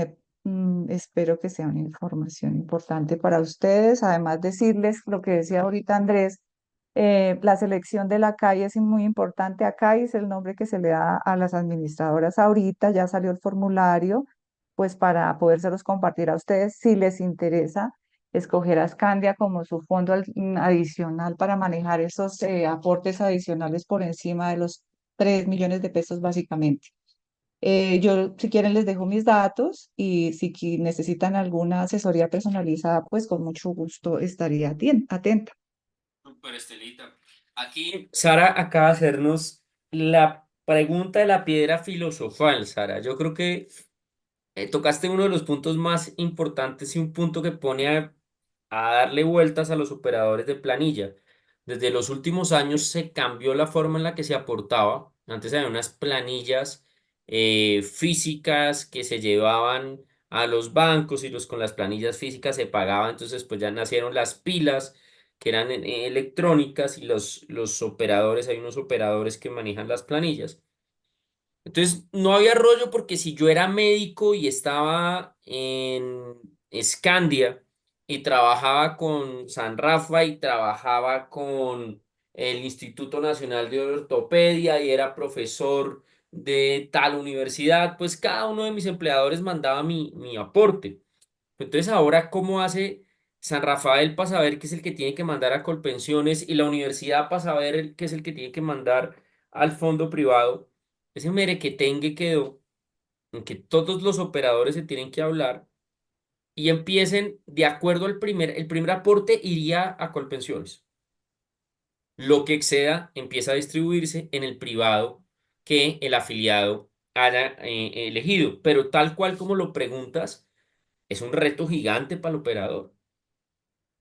espero que sea una información importante para ustedes. Además, decirles lo que decía ahorita Andrés, la selección de la CAI es muy importante. A es el nombre que se le da a las administradoras ahorita, ya salió el formulario, pues para podérselos compartir a ustedes si les interesa escoger a Scandia como su fondo adicional para manejar esos aportes adicionales por encima de los 3 millones de pesos básicamente. Yo, si quieren, les dejo mis datos y si necesitan alguna asesoría personalizada, pues con mucho gusto estaría atenta. Super Estelita. Aquí Sara acaba de hacernos la pregunta de la piedra filosofal, Sara. Yo creo que tocaste uno de los puntos más importantes y un punto que pone a darle vueltas a los operadores de planilla. Desde los últimos años se cambió la forma en la que se aportaba. Antes había unas planillas físicas que se llevaban a los bancos y con las planillas físicas se pagaba. Entonces pues ya nacieron las pilas que eran electrónicas y los operadores, hay unos operadores que manejan las planillas. Entonces, no había rollo porque si yo era médico y estaba en Scandia y trabajaba con San Rafa y trabajaba con el Instituto Nacional de Ortopedia y era profesor de tal universidad, pues cada uno de mis empleadores mandaba mi aporte. Entonces, ahora, ¿cómo hace San Rafael para saber qué es el que tiene que mandar a Colpensiones y la universidad para saber qué es el que tiene que mandar al fondo privado? Ese merequetengue quedó en que todos los operadores se tienen que hablar y empiecen de acuerdo el primer aporte iría a Colpensiones. Lo que exceda empieza a distribuirse en el privado que el afiliado haya elegido, pero tal cual como lo preguntas, es un reto gigante para el operador,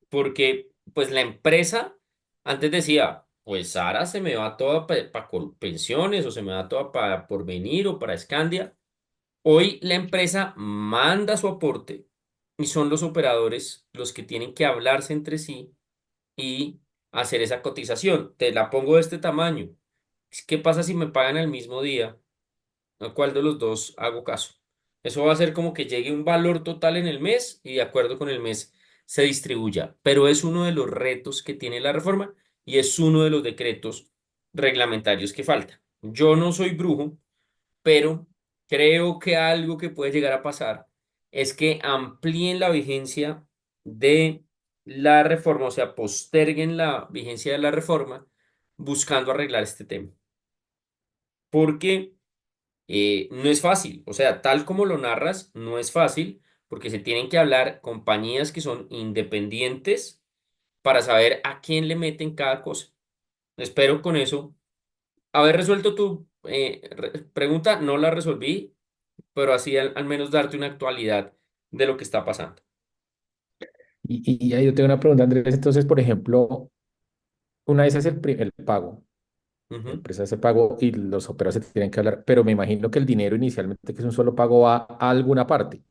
porque pues la empresa antes decía, pues Sara se me va toda para Colpensiones o se me va toda para Porvenir o para Scandia. Hoy la empresa manda su aporte y son los operadores los que tienen que hablarse entre sí y hacer esa cotización. Te la pongo de este tamaño. ¿Qué pasa si me pagan el mismo día? ¿A cuál de los dos hago caso? Eso va a hacer como que llegue un valor total en el mes y de acuerdo con el mes se distribuya. Pero es uno de los retos que tiene la reforma y es uno de los decretos reglamentarios que falta. Yo no soy brujo, pero creo que algo que puede llegar a pasar es que amplíen la vigencia de la reforma, o sea, posterguen la vigencia de la reforma buscando arreglar este tema. Porque no es fácil, o sea, tal como lo narras, no es fácil, porque se tienen que hablar compañías que son independientes para saber a quién le meten cada cosa. Espero con eso haber resuelto tu pregunta, no la resolví, pero así al menos darte una actualidad de lo que está pasando. Y ahí yo tengo una pregunta, Andrés. Entonces, por ejemplo, una vez es el pago. La Ujú. empresa hace pago y los operadores se tienen que hablar, pero me imagino que el dinero inicialmente, que es un solo pago, va a alguna parte.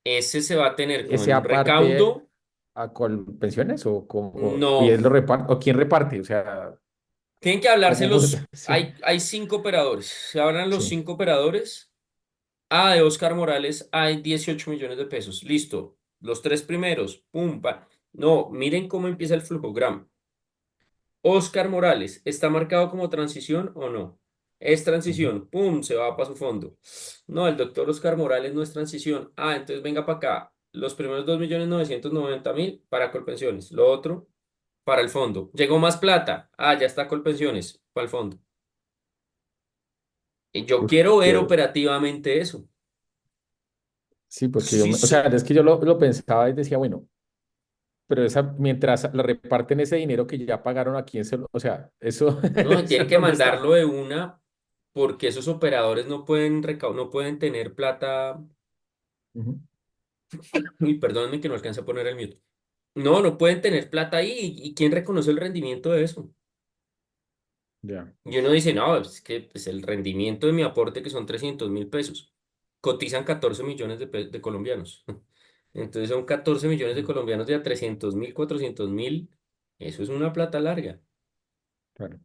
Ese se va a tener como en ¿Ese un aparte recaudo. a pensiones o, y No, él lo reparte o quién reparte? O sea, tienen que hablarse ¿cómo? los, Sí, hay 5 operadores, se hablan los sí. 5 operadores. De Oscar Morales hay 18 millones de pesos, listo, los 3 primeros, pum, pa. No, miren cómo empieza el flujograma. Oscar Morales, ¿está marcado como transición o no? Es Ujú. transición, pum, se va para su fondo. No, el doctor Oscar Morales no es transición. Entonces venga para acá. Los primeros 2.990.000 para Colpensiones. Lo otro, para el fondo. Llegó más plata. Ya está Colpensiones, para el fondo. Y yo Uf, quiero ver operativamente eso. sí, porque Sí, o sea, es que yo lo pensaba y decía, bueno, pero esa, mientras la reparten ese dinero que ya pagaron a quién se lo, o sea, eso, no, ¿eso tienen en que dónde está? mandarlo de una porque esos operadores no pueden no pueden tener plata. Ujú. Uy, perdónenme que no alcance a poner el mute. No, no pueden tener plata ahí. ¿Y quién reconoce el rendimiento de eso? Ya, Y uno dice, no, es que pues, el rendimiento de mi aporte, que son 300.000 pesos, cotizan 14 millones de colombianos. Entonces son 14 millones de mm, colombianos de a 300.000, 400.000. Eso es una plata larga. claro.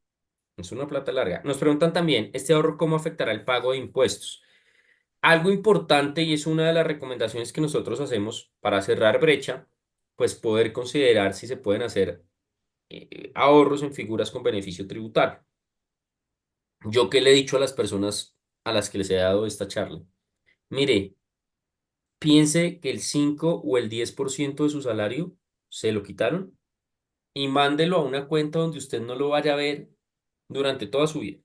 Es una plata larga. Nos preguntan también, ¿este ahorro cómo afectará el pago de impuestos? Algo importante y es una de las recomendaciones que nosotros hacemos para cerrar brecha, pues poder considerar si se pueden hacer ahorros en figuras con beneficio tributario. Yo que le he dicho a las personas a las que les he dado esta charla, mire, piense que el 5 o el 10% de su salario se lo quitaron y mándelo a una cuenta donde usted no lo vaya a ver durante toda su vida.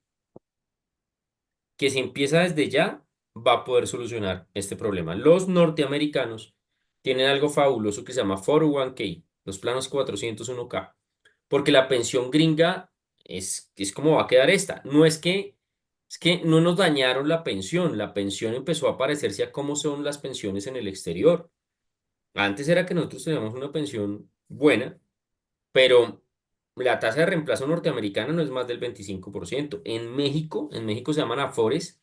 Que si empieza desde ya, va a poder solucionar este problema. Los norteamericanos tienen algo fabuloso que se llama 401(k), los planos 401(k), porque la pensión gringa es como va a quedar esta. No es que no nos dañaron la pensión empezó a parecerse a cómo son las pensiones en el exterior. Antes era que nosotros teníamos una pensión buena, pero la tasa de reemplazo norteamericana no es más del 25%. En México se llaman afores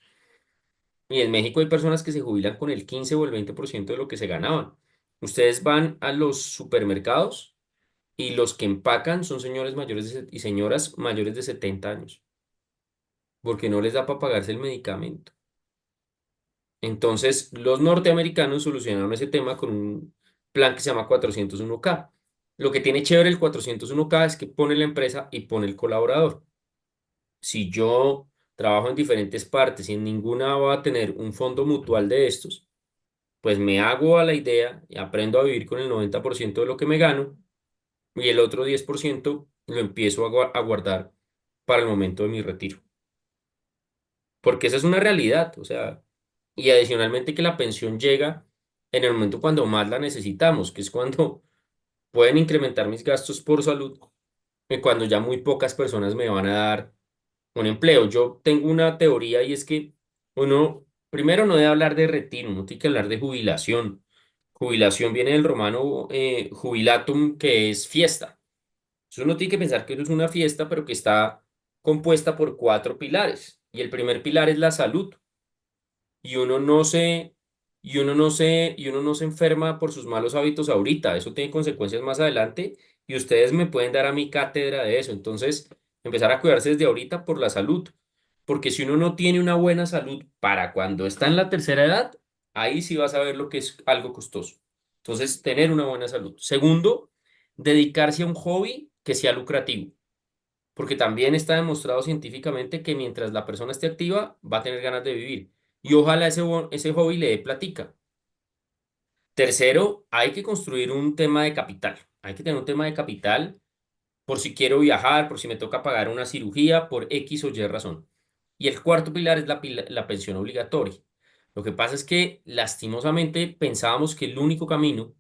y en México hay personas que se jubilan con el 15 o el 20% de lo que se ganaban. Ustedes van a los supermercados y los que empacan son señores mayores y señoras mayores de 70 años, porque no les da para pagarse el medicamento. Entonces, los norteamericanos solucionaron ese tema con un plan que se llama 401(k). Lo que tiene chévere el 401(k) es que pone la empresa y pone el colaborador. Si yo trabajo en diferentes partes y en ninguna va a tener un fondo mutual de estos, pues me hago a la idea y aprendo a vivir con el 90% de lo que me gano y el otro 10% lo empiezo a guardar para el momento de mi retiro. Porque esa es una realidad, o sea, y adicionalmente que la pensión llega en el momento cuando más la necesitamos, que es cuando pueden incrementar mis gastos por salud y cuando ya muy pocas personas me van a dar un empleo. Yo tengo una teoría y es que uno, primero no debe hablar de retiro, uno tiene que hablar de jubilación. Jubilación viene del romano jubilatum, que es fiesta. Entonces uno tiene que pensar que eso es una fiesta, pero que está compuesta por 4 pilares. Y el primer pilar es la salud. Y uno no se, y uno no se enferma por sus malos hábitos ahorita. Eso tiene consecuencias más adelante. Y ustedes me pueden dar a mí cátedra de eso. Entonces, empezar a cuidarse desde ahorita por la salud. Porque si uno no tiene una buena salud para cuando está en la tercera edad, ahí sí vas a ver lo que es algo costoso. Entonces, tener una buena salud. Segundo, dedicarse a un hobby que sea lucrativo, porque también está demostrado científicamente que mientras la persona esté activa, va a tener ganas de vivir. Y ojalá ese hobby le dé platica. Tercero, hay que construir un tema de capital. Hay que tener un tema de capital por si quiero viajar, por si me toca pagar una cirugía, por X o Y razón. Y el cuarto pilar es la pensión obligatoria. Lo que pasa es que lastimosamente pensábamos que el único camino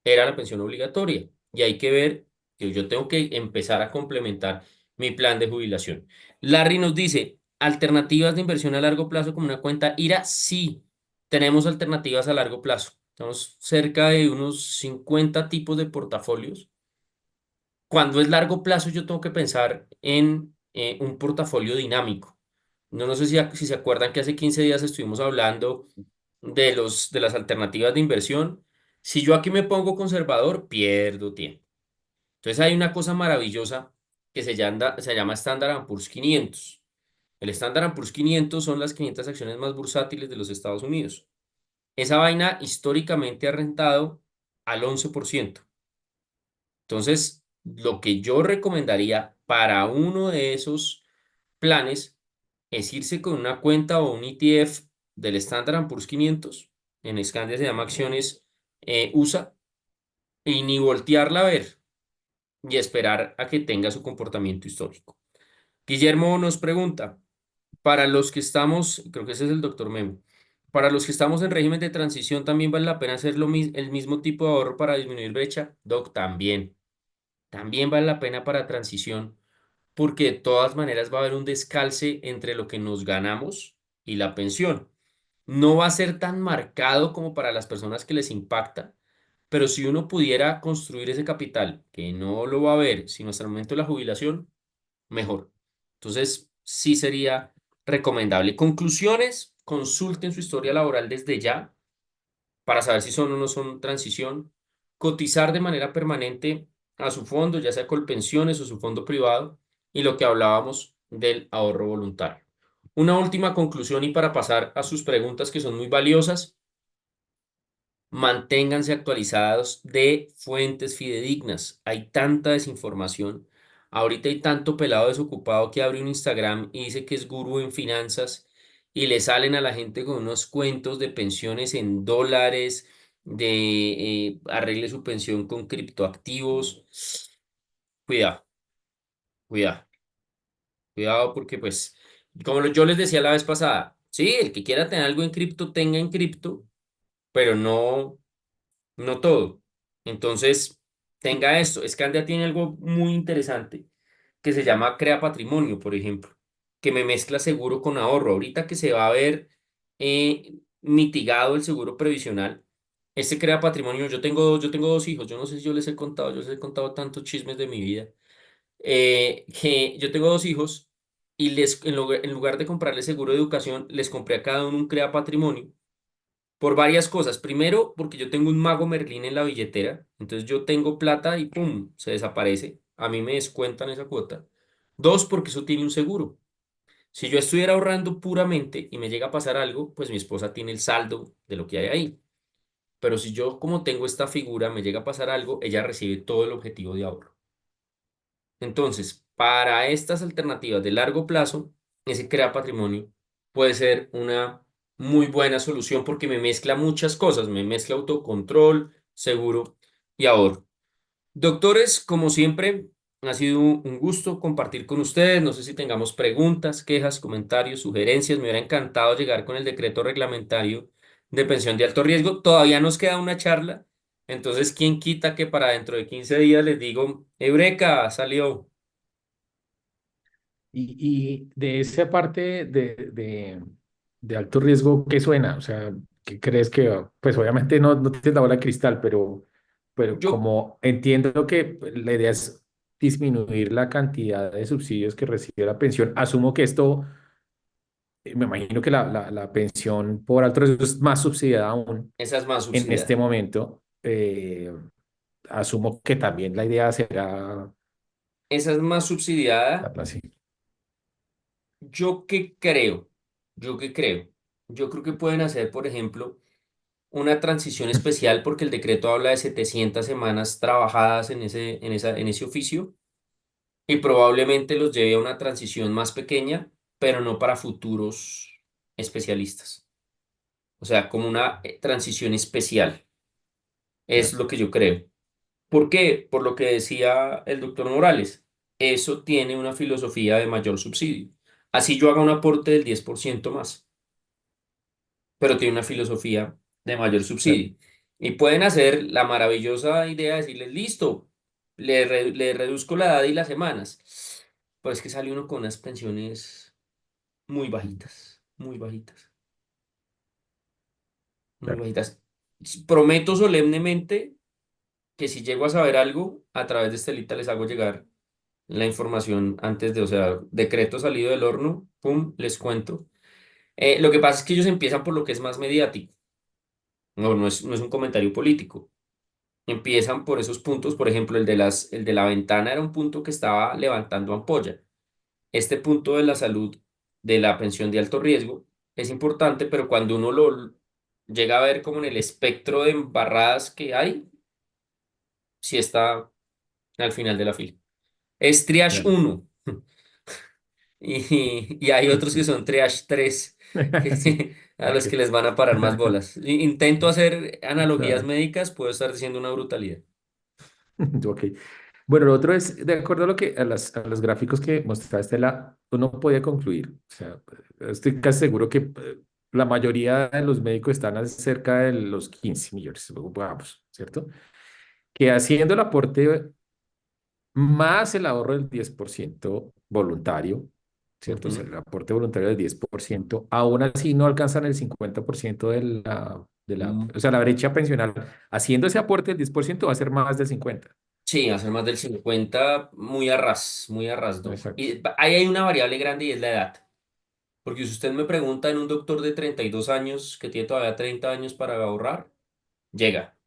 era la pensión obligatoria. Y hay que ver que yo tengo que empezar a complementar mi plan de jubilación. Larry nos dice, alternativas de inversión a largo plazo como una cuenta IRA. Sí, tenemos alternativas a largo plazo. Estamos cerca de unos 50 tipos de portafolios. Cuando es largo plazo, yo tengo que pensar en un portafolio dinámico. No sé si se acuerdan que hace 15 días estuvimos hablando de las alternativas de inversión. Si yo aquí me pongo conservador, pierdo tiempo. Entonces hay una cosa maravillosa que se llama Standard Poor's 500. El Standard Poor's 500 son las 500 acciones más bursátiles de los Estados Unidos. Esa vaina históricamente ha rentado al 11%. Entonces, lo que yo recomendaría para uno de esos planes es irse con una cuenta o un ETF del Standard Poor's 500. En Scandia se llama acciones USA, y ni voltearla a ver y esperar a que tenga su comportamiento histórico. Guillermo nos pregunta, para los que estamos, creo que ese es el doctor Memo, para los que estamos en régimen de transición, ¿también vale la pena hacer el mismo tipo de ahorro para disminuir brecha? Doc, también vale la pena para transición, porque de todas maneras va a haber un descalce entre lo que nos ganamos y la pensión. No va a ser tan marcado como para las personas que les impacta, pero si uno pudiera construir ese capital, que no lo va a ver sino hasta el momento de la jubilación, mejor. Entonces, sí sería recomendable. Conclusiones, consulten su historia laboral desde ya para saber si son o no son transición. Cotizar de manera permanente a su fondo, ya sea Colpensiones o su fondo privado, y lo que hablábamos del ahorro voluntario. Una última conclusión y para pasar a sus preguntas que son muy valiosas. Manténganse actualizados de fuentes fidedignas. Hay tanta desinformación. Ahorita hay tanto pelado desocupado que abre un Instagram y dice que es gurú en finanzas y le salen a la gente con unos cuentos de pensiones en dólares, de arregle su pensión con criptoactivos. Cuidado, cuidado, cuidado porque pues, yo les decía la vez pasada, sí, el que quiera tener algo en cripto, tenga en cripto, pero no todo. Entonces, tenga esto. Scandia tiene algo muy interesante que se llama Crea Patrimonio, por ejemplo, que me mezcla seguro con ahorro. Ahorita que se va a ver mitigado el seguro previsional, este Crea Patrimonio, yo tengo dos hijos, yo no sé si yo les he contado tantos chismes de mi vida, que yo tengo dos hijos y en lugar de comprarles seguro de educación, les compré a cada uno un Crea Patrimonio por varias cosas. Primero, porque yo tengo un mago Merlín en la billetera. Entonces yo tengo plata y ¡pum! Se desaparece. A mí me descuentan esa cuota. Dos, porque eso tiene un seguro. Si yo estuviera ahorrando puramente y me llega a pasar algo, pues mi esposa tiene el saldo de lo que hay ahí. Pero si yo, como tengo esta figura, me llega a pasar algo, ella recibe todo el objetivo de ahorro. Entonces, para estas alternativas de largo plazo, ese crea patrimonio puede ser una muy buena solución porque me mezcla muchas cosas, me mezcla autocontrol, seguro y ahorro. Doctores, como siempre, ha sido un gusto compartir con ustedes. No sé si tengamos preguntas, quejas, comentarios, sugerencias. Me hubiera encantado llegar con el decreto reglamentario de pensión de alto riesgo. Todavía nos queda una charla. Entonces, ¿quién quita que para dentro de 15 días les digo, Eureka, salió? Y de esa parte de alto riesgo, ¿qué suena? O sea, ¿qué crees que, pues obviamente no tienes la bola de cristal, pero Yo, como entiendo que la idea es disminuir la cantidad de subsidios que recibe la pensión, asumo que esto, me imagino que la pensión por alto riesgo es más subsidiada aún esa es más en este subsidiada. momento. Asumo que también la idea será Esa es más subsidiada. darla así. ¿Yo qué creo? ¿Yo qué creo? Yo creo que pueden hacer, por ejemplo, una transición especial porque el decreto habla de 700 semanas trabajadas en ese oficio y probablemente los lleve a una transición más pequeña, pero no para futuros especialistas. O sea, como una transición especial. Es Claro. lo que yo creo. ¿Por qué? Por lo que decía el doctor Morales. Eso tiene una filosofía de mayor subsidio. Así yo haga un aporte del 10% más, pero tiene una filosofía de mayor Claro. subsidio. Y pueden hacer la maravillosa idea de decirles, listo, le reduzco la edad y las semanas. Pero es que sale uno con unas pensiones muy bajitas, muy bajitas, muy Claro. bajitas. Prometo solemnemente que si llego a saber algo, a través de Estelita les hago llegar la información antes de, o sea, decreto salido del horno, pum, les cuento. Lo que pasa es que ellos empiezan por lo que es más mediático, no es un comentario político. Empiezan por esos puntos, por ejemplo, el de la ventana era un punto que estaba levantando ampolla. Este punto de la salud, de la pensión de alto riesgo, es importante, pero cuando uno lo llega a ver como en el espectro de embarradas que hay, sí está al final de la fila. Es triage Claro. 1 y hay otros que Sí. son triage 3 Sí. a Ok. los que les van a parar más bolas. Intento hacer analogías Claro. médicas, puedo estar diciendo una brutalidad. Ok. Bueno, lo otro es, de acuerdo a lo que, a los gráficos que mostraste, uno podía concluir, o sea, estoy casi seguro que la mayoría de los médicos están cerca de los 15 millones, vamos, ¿cierto? Que haciendo el aporte más el ahorro del 10% voluntario, ¿cierto? O sea, Ujú. el aporte voluntario del 10%, aún así no alcanzan el 50% Mm, o sea, la brecha pensional. Haciendo ese aporte del 10% va a ser más del 50%. sí, hacer más del 50 muy a ras, Doc. Exacto. Y ahí hay una variable grande y es la edad. Porque si usted me pregunta en un doctor de 32 años que tiene todavía 30 años para ahorrar, llega.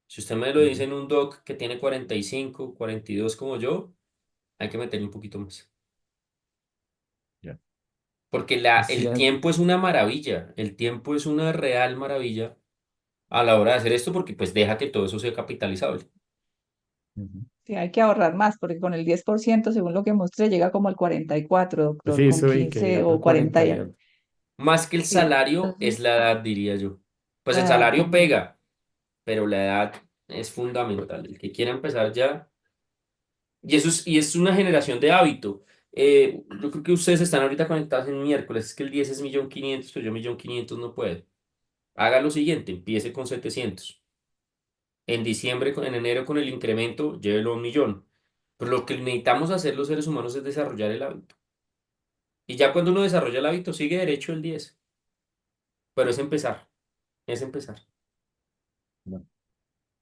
Si usted me lo dice Ujú. en un doc que tiene 45, 42 como yo, hay que meterle un poquito más. Ya. Porque Sí, el tiempo es una maravilla, el tiempo es una real maravilla a la hora de hacer esto porque pues deja que todo eso sea capitalizable. ujú. Sí, hay que ahorrar más, porque con el 10%, según lo que mostré, llega como al 44, doctor, Sí, con eso vi que 15 llegaba o al 40 40 y ya. algo. Más que el Sí, salario es entonces, la edad, diría yo. Pues el la, salario pega, pero la edad es fundamental. El que quiera empezar ya. Y es una generación de hábito. Yo creo que ustedes están ahorita conectados en miércoles. Es que el 10 es 1.500.000, pero yo 1.500.000 no puedo. Haga lo siguiente, empiece con 700. En diciembre, en enero con el incremento, llévelo a 1.000.000. Pero lo que necesitamos hacer los seres humanos es desarrollar el hábito. Y ya cuando uno desarrolla el hábito, sigue derecho el 10. Pero es empezar, es empezar. No,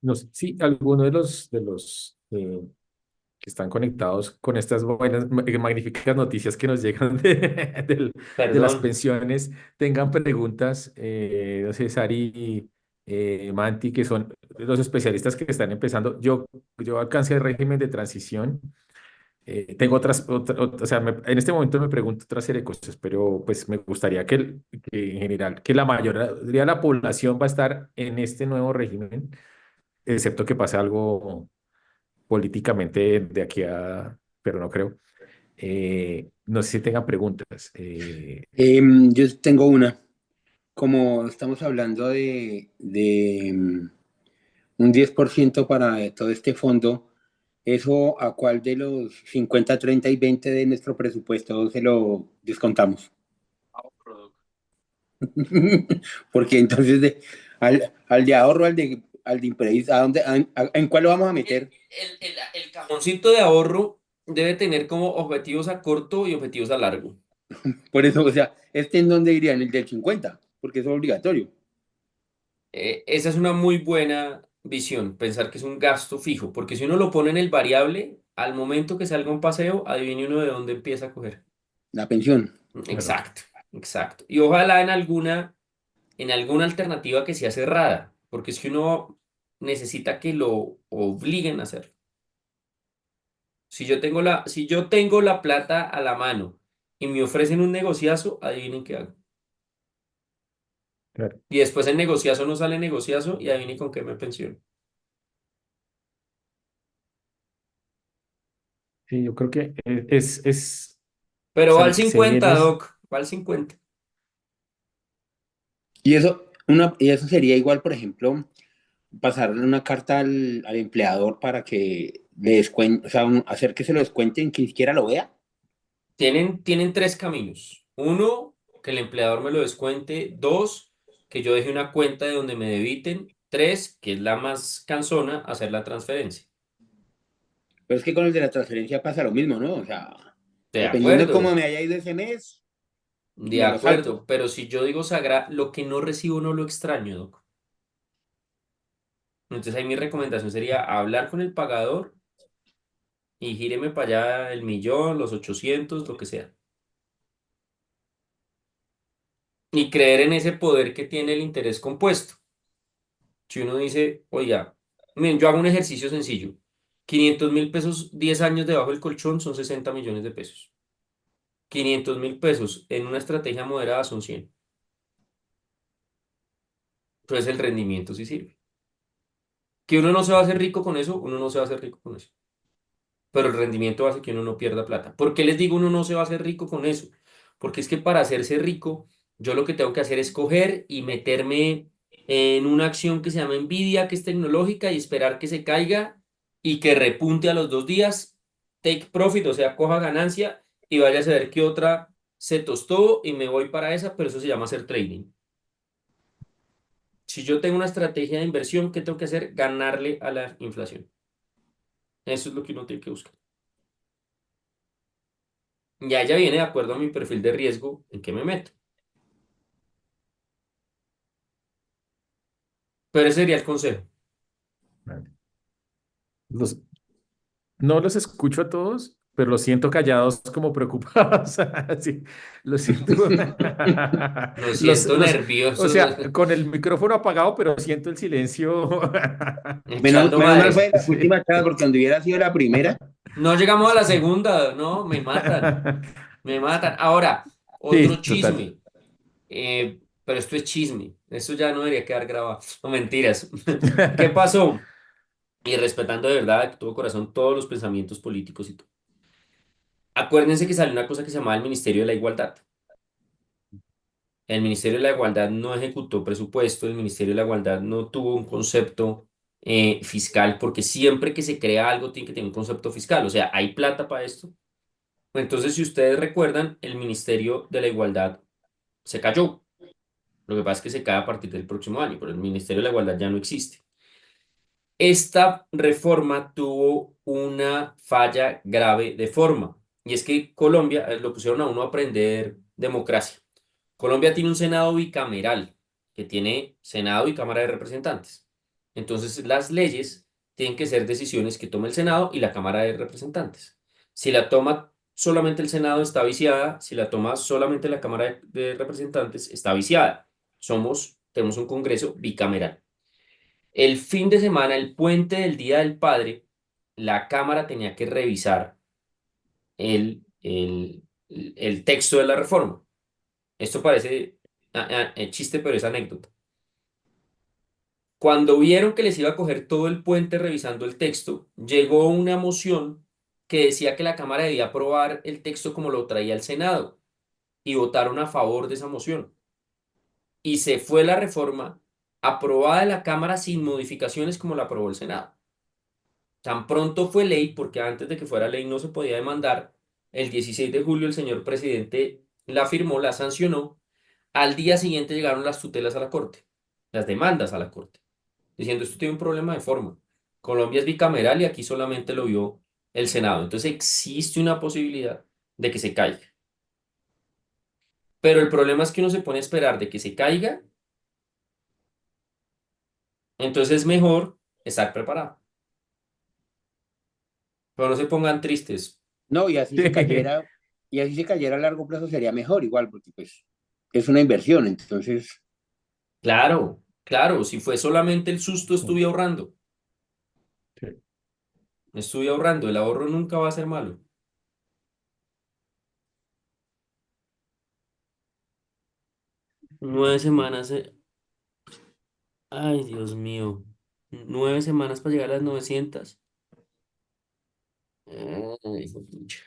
no sé, sí, algunos de los que están conectados con estas buenas, magníficas noticias que nos llegan de las Perdón. pensiones, tengan preguntas, no sé, Sari, Manti, que son los especialistas que están empezando. Yo alcancé el régimen de transición. Tengo o sea, en este momento me pregunto otra serie de cosas, pero pues me gustaría que en general, que la mayoría de la población va a estar en este nuevo régimen, excepto que pase algo políticamente de aquí a, pero no creo. No sé si tengan preguntas. Yo tengo una. Como estamos hablando de un 10% para todo este fondo, ¿eso a cuál de los 50, 30 y 20 de nuestro presupuesto se lo descontamos? Porque entonces al de ahorro, al de imprevisto, ¿en cuál lo vamos a meter? El cajoncito de ahorro debe tener como objetivos a corto y objetivos a largo. Por eso, o sea, ¿este en dónde iría? En el del 50, porque eso es obligatorio. Esa es una muy buena visión, pensar que es un gasto fijo, porque si uno lo pone en el variable, al momento que salga un paseo, adivine uno de dónde empieza a coger. La pensión. Claro, Exacto, exacto. Y ojalá en alguna alternativa que sea cerrada, porque es que uno necesita que lo obliguen a hacer. Si yo tengo la plata a la mano y me ofrecen un negociazo, adivinen qué hago. claro. Y después el negociazo no sale negociazo y adivinen con qué me pensiono. Sí, yo creo que Pero va al se 50, viene, Doc, va al 50. Y eso sería igual, por ejemplo, pasarle una carta al empleador para que le descuente, o sea, hacer que se lo descuenten, que ni siquiera lo vea. Tienen tres caminos. Uno, que el empleador me lo descuente. Dos, que yo deje una cuenta de donde me debiten. Tres, que es la más cansona, hacer la transferencia. Pero es que con el de la transferencia pasa lo mismo, ¿no? O sea, De dependiendo de cómo acuerdo, me haya ido ese mes, de me lo salto. acuerdo. Pero si yo digo sagrado, lo que no recibo no lo extraño, Doc. Entonces ahí mi recomendación sería hablar con el pagador y gíreme para allá el millón, los 800, lo que sea. Y creer en ese poder que tiene el interés compuesto. Si uno dice, oiga, miren, yo hago un ejercicio sencillo. 500.000 pesos, 10 años debajo del colchón son 60 millones de pesos. 500.000 pesos en una estrategia moderada son 100. Entonces el rendimiento sí sirve. Que uno no se va a hacer rico con eso, uno no se va a hacer rico con eso. Pero el rendimiento hace que uno no pierda plata. ¿Por qué les digo uno no se va a hacer rico con eso? Porque es que para hacerse rico, yo lo que tengo que hacer es coger y meterme en una acción que se llama Nvidia, que es tecnológica, y esperar que se caiga y que repunte a los 2 días, take profit, o sea, coja ganancia y vaya a saber qué otra se tostó y me voy para esa, pero eso se llama hacer trading. Si yo tengo una estrategia de inversión, ¿qué tengo que hacer? Ganarle a la inflación. Eso es lo que uno tiene que buscar. Ya ella viene de acuerdo a mi perfil de riesgo en que me meto. Pero ese sería el consejo. Vale. Los, no los escucho a todos, pero los siento callados como preocupados. Sí, los siento. Lo Los, siento los, o nervioso, sea, con el micrófono apagado, pero siento el silencio. echando Menos mal madres. fue la Sí. última charla, porque cuando hubiera sido la primera, No llegamos a la Sí. segunda, no, me matan, me matan. Ahora, Sí, otro total. chisme, pero esto es chisme, esto ya no debería quedar grabado, no mentiras. ¿Qué pasó? Y respetando de verdad, de todo corazón, todos los pensamientos políticos y todo. Acuérdense que salió una cosa que se llamaba el Ministerio de la Igualdad. El Ministerio de la Igualdad no ejecutó presupuesto, el Ministerio de la Igualdad no tuvo un concepto fiscal, porque siempre que se crea algo tiene que tener un concepto fiscal, o sea, hay plata para esto. Entonces, si ustedes recuerdan, el Ministerio de la Igualdad se cayó. Lo que pasa es que se cae a partir del próximo año, pero el Ministerio de la Igualdad ya no existe. Esta reforma tuvo una falla grave de forma, y es que Colombia, lo pusieron a uno a aprender democracia. Colombia tiene un Senado bicameral, que tiene Senado y Cámara de Representantes. Entonces, las leyes tienen que ser decisiones que tome el Senado y la Cámara de Representantes. Si la toma solamente el Senado, está viciada; si la toma solamente la Cámara de Representantes, está viciada. Tenemos un Congreso bicameral. El fin de semana, el puente del Día del Padre, la Cámara tenía que revisar el texto de la reforma. Esto parece chiste, pero es anécdota. Cuando vieron que les iba a coger todo el puente revisando el texto, llegó una moción que decía que la Cámara debía aprobar el texto como lo traía el Senado, y votaron a favor de esa moción. Y se fue la reforma aprobada de la Cámara sin modificaciones como la aprobó el Senado. Tan pronto fue ley, porque antes de que fuera ley no se podía demandar. El 16 de julio el señor presidente la firmó, la sancionó. Al día siguiente llegaron las tutelas a la corte, las demandas a la corte, diciendo esto tiene un problema de forma. Colombia es bicameral y aquí solamente lo vio el Senado. Entonces existe una posibilidad de que se caiga. Pero el problema es que uno se pone a esperar de que se caiga, entonces es mejor estar preparado. Pero no se pongan tristes. no, y así se cayera a largo plazo sería mejor igual, porque pues es una inversión, entonces, Claro, claro, si fue solamente el susto, Sí, estuve ahorrando. sí. Estuve ahorrando, el ahorro nunca va a ser malo. 9 semanas, ay, Dios mío. 9 semanas para llegar a las 900. Ay, juepucha.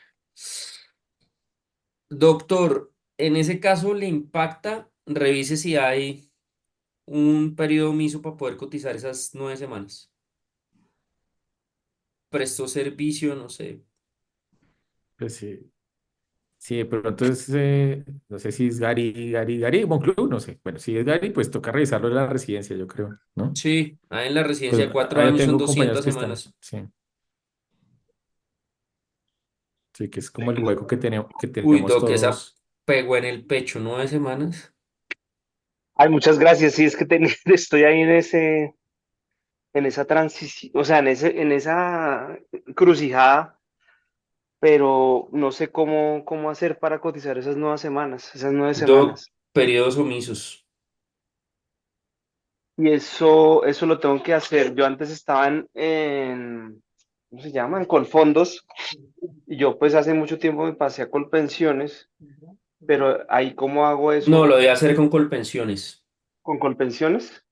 Doctor, en ese caso le impacta, revise si hay un periodo omiso para poder cotizar esas 9 semanas. Prestó servicio, no sé. Pues sí. Sí, pero entonces no sé si es Gary, Monclú, no sé. Bueno, si es Gary, pues toca revisarlo en la residencia, yo creo, ¿no? Sí, en la Pues residencia de cuatro yo años son tengo compañeros 200 que están, semanas. sí, sí, que es como el hueco que Uy, tenemos Doc, esa todos. pegó en el pecho, 9 semanas. Ay, muchas gracias. Sí, es que estoy ahí en en esa transición, o sea, en esa crucijada, pero no sé cómo hacer para cotizar esas nuevas semanas, esas 9 semanas. Periodos omisos. Y eso lo tengo que hacer. Yo antes estaba ¿cómo se llama? En Colfondos, y yo pues hace mucho tiempo me pasé a Colpensiones, pero ahí cómo hago No, eso lo debe hacer con Colpensiones. con Colpensiones.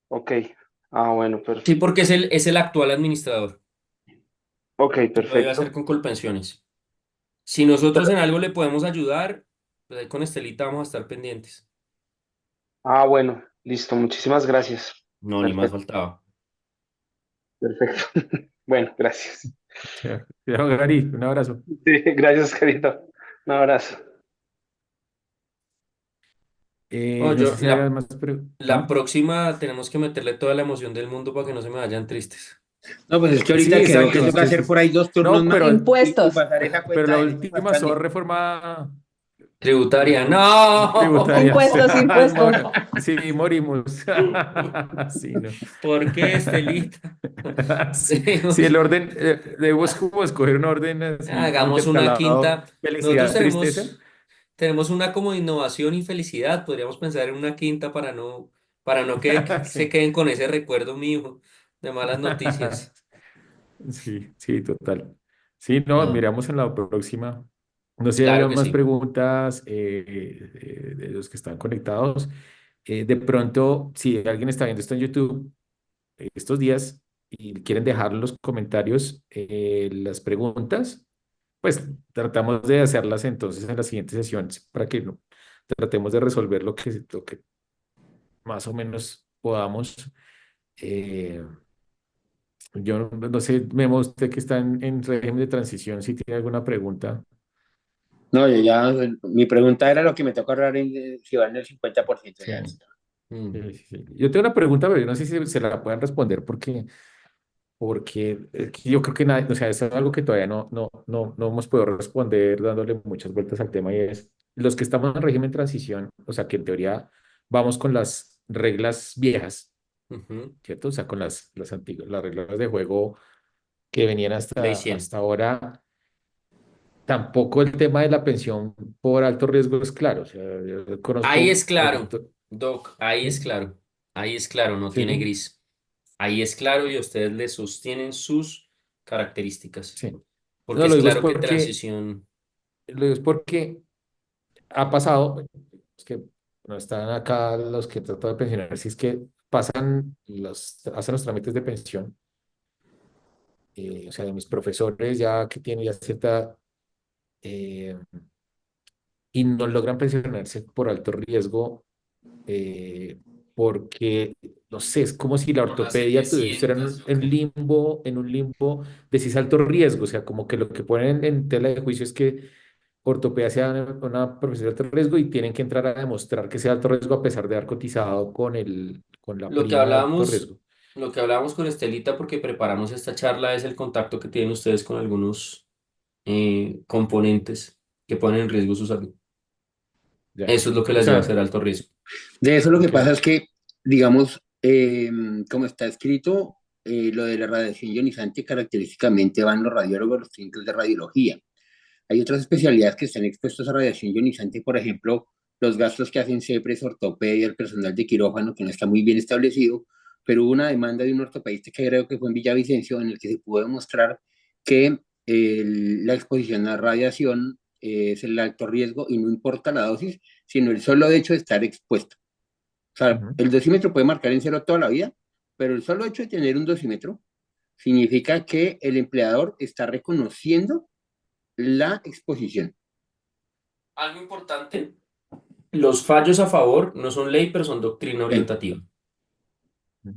Ok, bueno, Sí, porque es el actual administrador. ok, Lo debe hacer perfecto. con Colpensiones. Si nosotros en algo le podemos ayudar, pues ahí con Estelita vamos a estar pendientes. Bueno, listo, muchísimas gracias. No, ni más Perfecto, faltaba. perfecto. Bueno, gracias. Chao, chao, Gary, un abrazo. Sí, gracias, querido. Un abrazo. No, No sé si hay más la próxima tenemos que meterle toda la emoción del mundo para que no se me vayan tristes. No, pues es que Sí, ahorita quedó que exacto. toca hacer por ahí 2 turnos No, más pero, y Impuestos, pasar esa pero cuenta la de enero última hasta el son día. reforma Tributaria, no. tributarias. impuestos, impuestos. Sí, morimos. Sí, no. ¿Por qué, Estelita? Sí, sí, Tenemos- el orden, debemos como escoger un orden así como Hagamos una intercalado, quinta. Nosotros felicidad, tristeza. tenemos una como innovación y felicidad. Podríamos pensar en una quinta para no que se Sí. queden con ese recuerdo mío de malas noticias. Sí, sí, total. Sí, no, No, miramos en la próxima. No sé si claro hay que más sí. preguntas de los que están conectados. De pronto, si alguien está viendo esto en YouTube estos días y quieren dejar los comentarios, las preguntas, pues tratamos de hacerlas entonces en las siguientes sesiones para que tratemos de resolver lo que más o menos podamos. Eh, yo no sé, Memo, usted que está en régimen de transición, si tiene alguna pregunta. No, mi pregunta era lo que me tocó ahorrar si van el 50%, Sí, ya listo. Mm. sí, sí. Yo tengo una pregunta, pero yo no sé si se la puedan responder porque yo creo que nadie, o sea, eso es algo que todavía no hemos podido responder dándole muchas vueltas al tema y es, los que estamos en régimen de transición, o sea, que en teoría vamos con las reglas viejas, Ujú. ¿cierto? O sea, con las antiguas, las reglas de juego que venían Ley hasta, 100. hasta ahora. Tampoco el tema de la pensión por alto riesgo es claro. O sea, yo Ahí conozco es claro, doctor. Doc, ahí es Sí, claro. Ahí es claro, no tiene sí, gris. Ahí es claro y ustedes le sostienen sus características. sí. Porque No, es claro que lo digo es porque ha pasado, es que no están acá los que tratan de pensionar, si es que hacen los trámites de pensión, o sea, de mis profesores ya que tienen ya cierta, eh, y no logran pensionarse por alto riesgo, eh, porque, no sé, es como si la por las ortopedia estuviera 700, yo en un limbo de si es alto riesgo, o sea, como que lo que ponen en tela de juicio es que ortopedia sea una profesión de alto riesgo y tienen que entrar a demostrar que sea alto riesgo a pesar de haber cotizado con la Lo que prima de alto hablábamos, riesgo. lo que hablábamos con Estelita porque preparamos esta charla es el contacto que tienen ustedes con algunos componentes que ponen en riesgo su salud. Ya. Eso es lo que O las lleva a sea, ser alto riesgo. De eso lo que ok. pasa es que, digamos, como está escrito, lo de la radiación ionizante característicamente van los radiólogos, los técnicos de radiología. Hay otras especialidades que están expuestas a radiación ionizante, por ejemplo, los gastos que hacen CEPRES, ortopedia, el personal de quirófano, que no está muy bien establecido, pero hubo una demanda de un ortopedista que creo que fue en Villavicencio, en el que se pudo demostrar que la exposición a radiación es el alto riesgo y no importa la dosis, sino el solo hecho de estar expuesto. O sea, Ujú. el dosímetro puede marcar en cero toda la vida, pero el solo hecho de tener un dosímetro significa que el empleador está reconociendo la exposición. Algo importante, los fallos a favor no son ley, pero son doctrina Sí. orientativa. O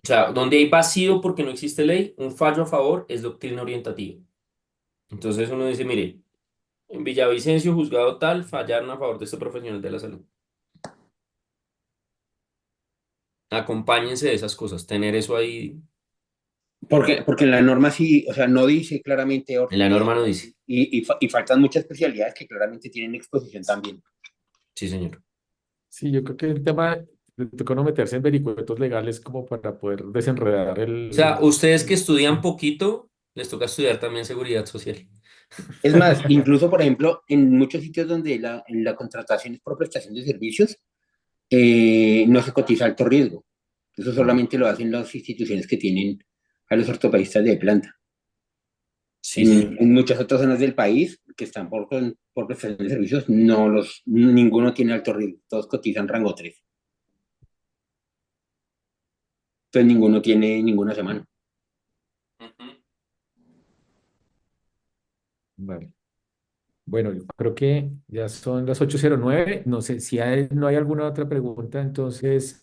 sea, donde hay vacío porque no existe ley, un fallo a favor es doctrina orientativa. Entonces uno dice, mire, en Villavicencio, juzgado tal, fallaron a favor de este profesional de la salud. Acompáñense de esas cosas, tener eso ahí Porque en la norma sí, o sea, no dice claramente en la norma ortopedia no dice. y faltan muchas especialidades que claramente tienen exposición también. Sí, señor. Sí, yo creo que el tema, le toca a uno meterse en vericuetos legales como para poder desenredar O sea, ustedes que estudian poquito, les toca estudiar también seguridad social. Es más, incluso, por ejemplo, en muchos sitios donde en la contratación es por prestación de servicios, no se cotiza alto riesgo. Eso solamente lo hacen las instituciones que tienen a los ortopedistas de planta. Sí, sí. En muchas otras zonas del país que están por prestación de servicios, ninguno tiene alto riesgo, todos cotizan rango 3. Entonces ninguno tiene ninguna semana. Ujú. Vale. Bueno, yo creo que ya son las 8:09. No sé si no hay alguna otra pregunta, entonces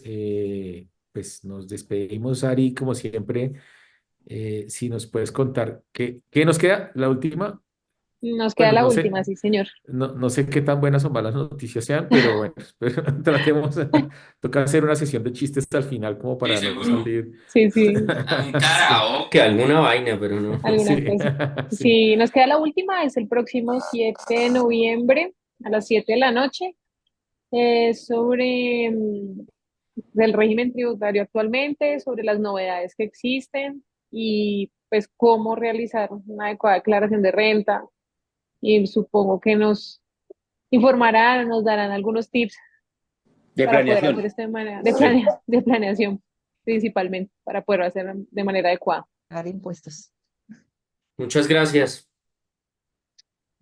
pues nos despedimos, Ari, como siempre. Si nos puedes contar, ¿qué nos queda? La última. Nos queda Bueno, la no última, sé, sí, señor. no sé qué tan buenas o malas noticias sean, pero bueno, pero tratemos. Toca hacer una sesión de chistes al final como Sí, para no seguro. salir. Sí, sí, Un Sí, karaoke, alguna vaina, pero no. alguna sí, cosa. sí. Sí, nos queda la última, es el próximo 7 de noviembre a las 7 de la noche. Sobre el régimen tributario actualmente, sobre las novedades que existen y pues cómo realizar una adecuada declaración de renta. Y supongo que nos informarán, nos darán algunos tips De para poder hacer planeación. esto de manera Sí. de planeación, principalmente, para poder hacer de manera adecuada. Pagar impuestos. Muchas gracias.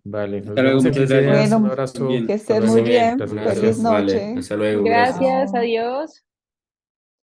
Vale, nos Hasta luego, vemos en muchas 15 gracias. días. Un Bueno, Estén abrazo. que bien. Hasta estés Que esté muy luego. bien. bien. Gracias, Feliz Gracias. gracias. Vale. noche. Hasta luego. Gracias. Gracias, Chao. adiós.